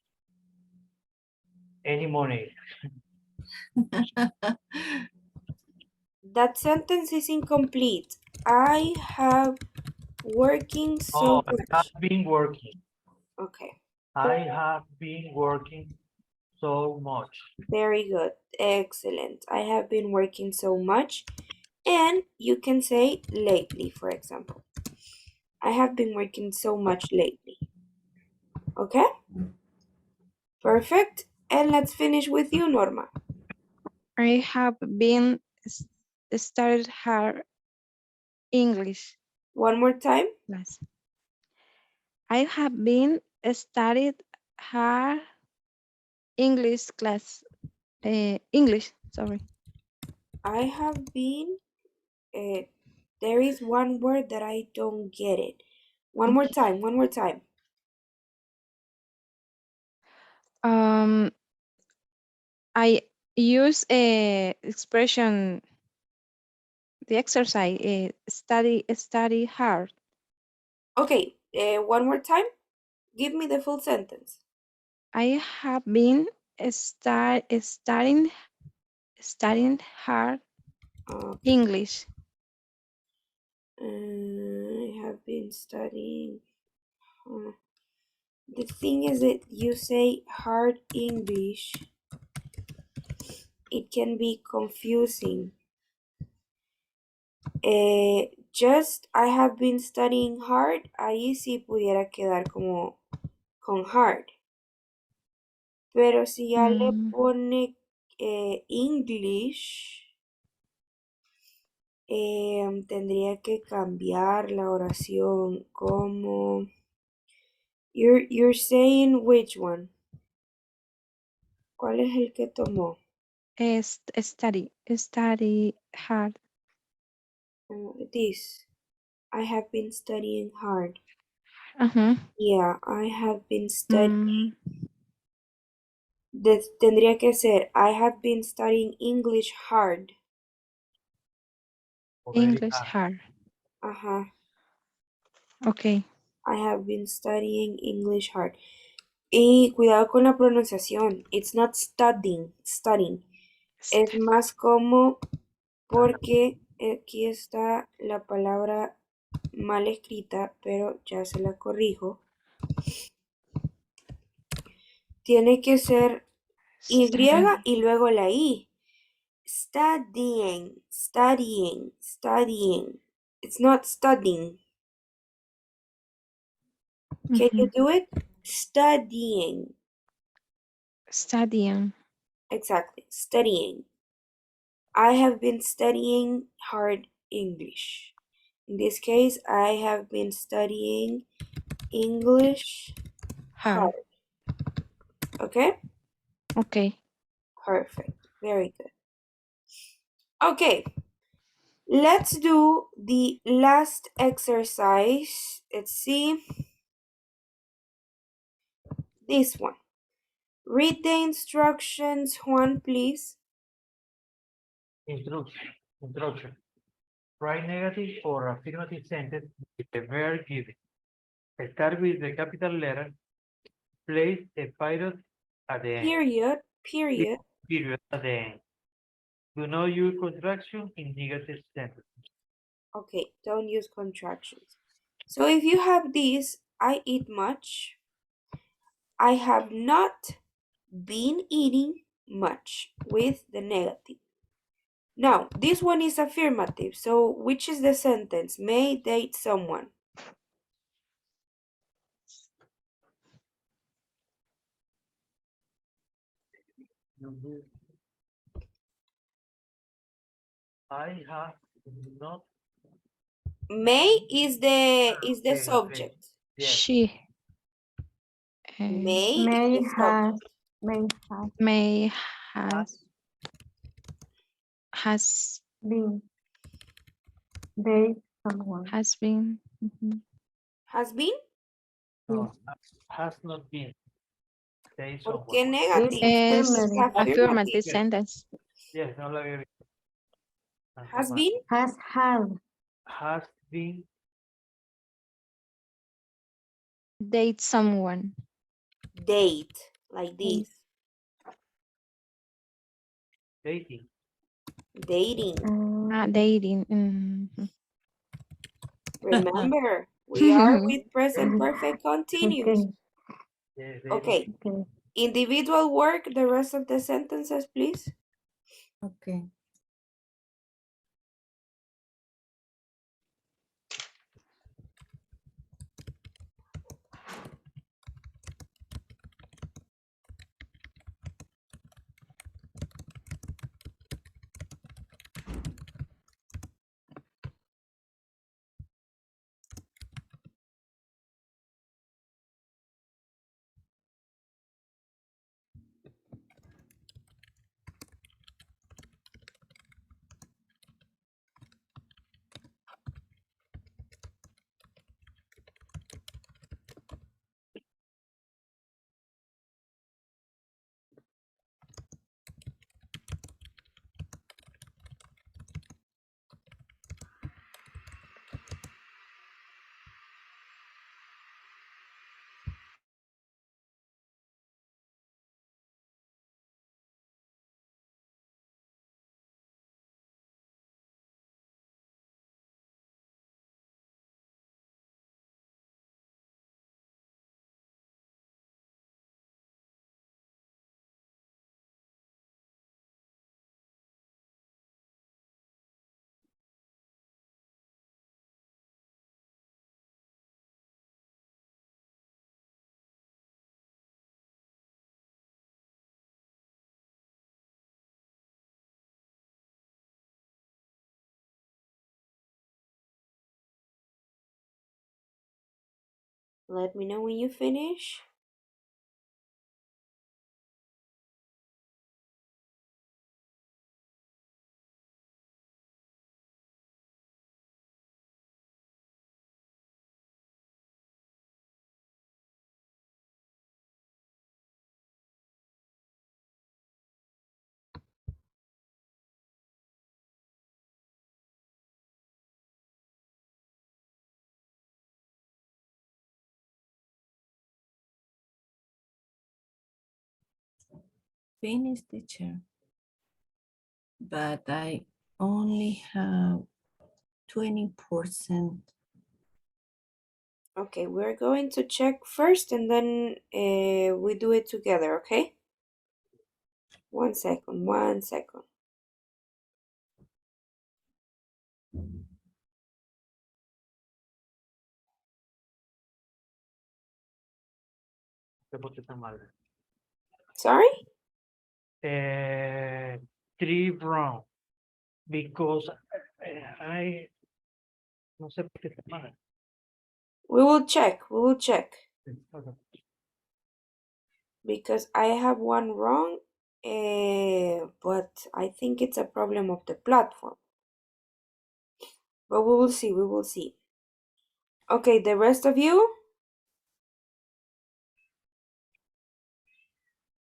any money. That sentence is incomplete. I have working so Oh, I have much. been working. Okay, I have been working so much. very good. Excellent. I have been working so much. And you can say lately, for example. I have been working so much lately. Okay? Perfect. And let's finish with you, Norma. I have been started her English One more time. class. I have been studied her English class. English, sorry. I have been, there is one word that I don't get it. One more time, one more time. I use a expression, the exercise, study hard. Okay, one more time. Give me the full sentence. I have been studying hard English. I have been studying. The thing is that you say hard English. It can be confusing. Just I have been studying hard, ahí sí pudiera quedar como con hard. Pero si ya le pone English, tendría que cambiar la oración como you're saying which one? ¿Cuál es el que tomó? Study hard. This. I have been studying hard. Uh-huh. Yeah, I have been studying. Tendría que ser I have been studying English hard. English hard. Ajá. Okay. I have been studying English hard. Y cuidado con la pronunciación. It's not studying. Es más como porque aquí está la palabra mal escrita, pero ya se la corrijo. Tiene que ser Y y luego la I. Studying. It's not studying. Can you do it? Studying. Studying. Exactly. Studying. I have been studying hard English. In this case, I have been studying English hard. Okay? Okay. Perfect. Very good. Okay. Let's do the last exercise. Let's see. This one. Read the instructions, Juan, please. Instruction. Write negative or affirmative sentence with the verb given. Start with the capital letter. Place a period at the end. Period. Period at the end. Do not use contraction in negative sentences. Okay, don't use contractions. So if you have this, I eat much. I have not been eating much with the negative. Now, this one is affirmative. So which is the sentence? May date someone. I have not. May is the subject. Yes. She. May May is the has, subject. May has been. Date someone. has been. Has been? No, has not been. Say ¿Por someone. qué negative? Es affirmative. affirmative sentence. Yes, no lo había visto. Has been? Has had. Has been. Date someone. Date, like this. Dating. Dating. Dating. Remember, we are with present perfect continuous. Okay. Yeah, dating. Okay. Okay. Individual work, the rest of the sentences, please. Okay. Let me know when you finish. Finish, teacher. But I only have 20%. Okay, we're going to check first and then we do it together, okay? 1 second, 1 second. Te puse tan mal. Sorry? 3 wrong. Because I no sé por qué está mal. We will check, Okay. because I have one wrong, but I think it's a problem of the platform. But we will see, we will see. Okay, the rest of you?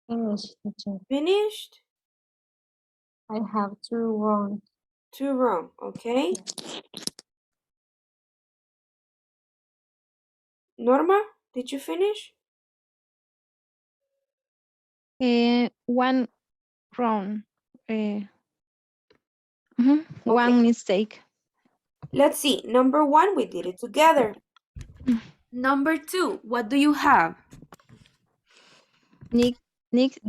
English teacher. Finished? I have 2 wrong. 2 wrong, okay? Norma, did you finish? 1 wrong. One mistake. Let's see. Number 1, we did it together. Number 2, what do you have? Nick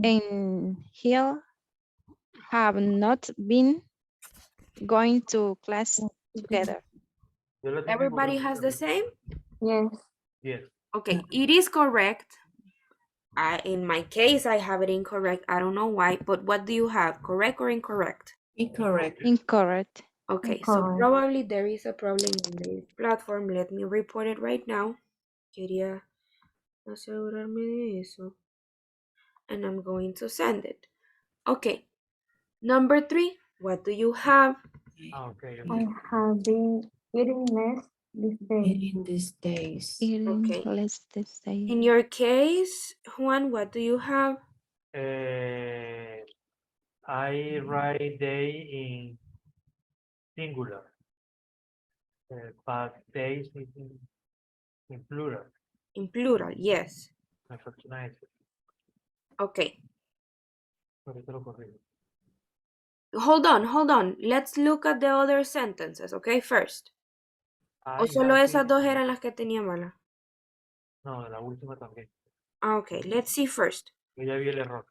and Hill have not been going to class together. Yo lo tengo Everybody igual. has the same? Yes. Yes. Okay, it is correct. In my case, I have it incorrect. I don't know why, but what do you have? Correct or incorrect? Incorrect. Incorrect. Okay, so Incorrect. probably there is a problem in the platform. Let me report it right now. Quería asegurarme de eso. And I'm going to send it. Okay, number 3, what do you have? Okay. I have been eating less these days. In these days. Eating Okay. less this day. In your case, Juan, what do you have? I write day in singular. But days is in plural. In plural, yes. Me faltó una S. Okay. Ahorita lo corrijo. Hold on. Let's look at the other sentences, okay, first. ¿O I solo have esas been- dos eran las que tenía malas? No, la última también. Okay, let's see first. Yo ya vi el error.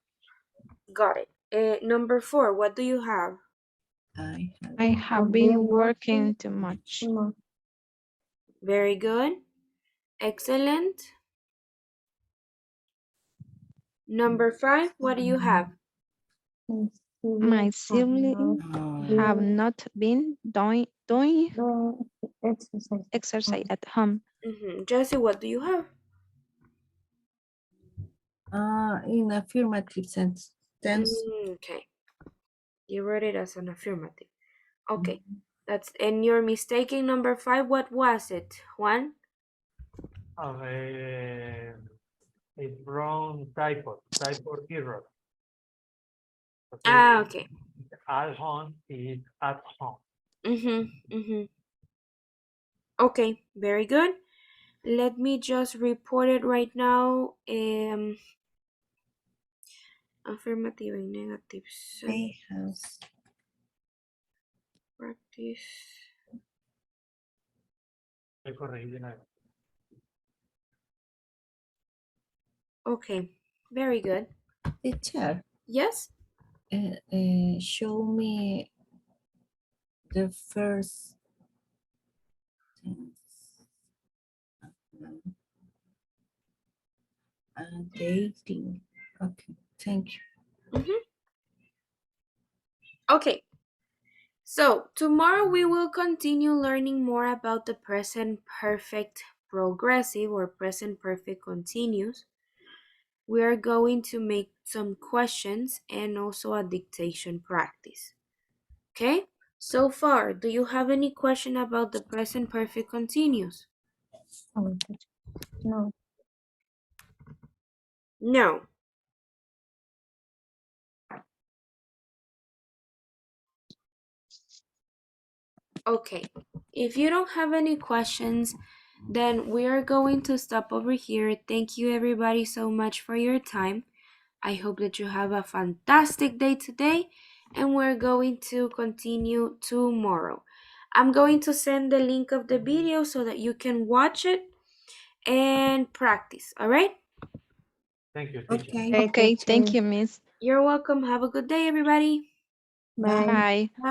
Got it. Number 4, what do you have? I have been working too much. Too Very good. Excellent. Number 5, what do you have? much. My siblings have not been doing Exercise. exercise at home. Jesse, what do you have? In affirmative sense. Tense. Okay. You wrote it as an affirmative. Okay. And you're mistaking number 5. What was it? Juan? It's wrong typo error. Okay. At home is at home. Okay, very good. Let me just report it right now. Affirmative and negative They has. practice. Lo corregí de una vez. Okay, very good. Teacher, Yes? show me the first tense. Dating. Okay, thank you. Okay. So, tomorrow we will continue learning more about the present perfect progressive or present perfect continuous. We are going to make some questions and also a dictation practice. Okay? So far, do you have any question about the present perfect continuous? No. No. Okay. If you don't have any questions, then we are going to stop over here. Thank you everybody so much for your time. I hope that you have a fantastic day today, and we're going to continue tomorrow. I'm going to send the link of the video so that you can watch it and practice, all right? Thank you, teacher. Okay. Okay, thank you, Miss. You're welcome. Have a good day, everybody. Bye. Bye. Bye.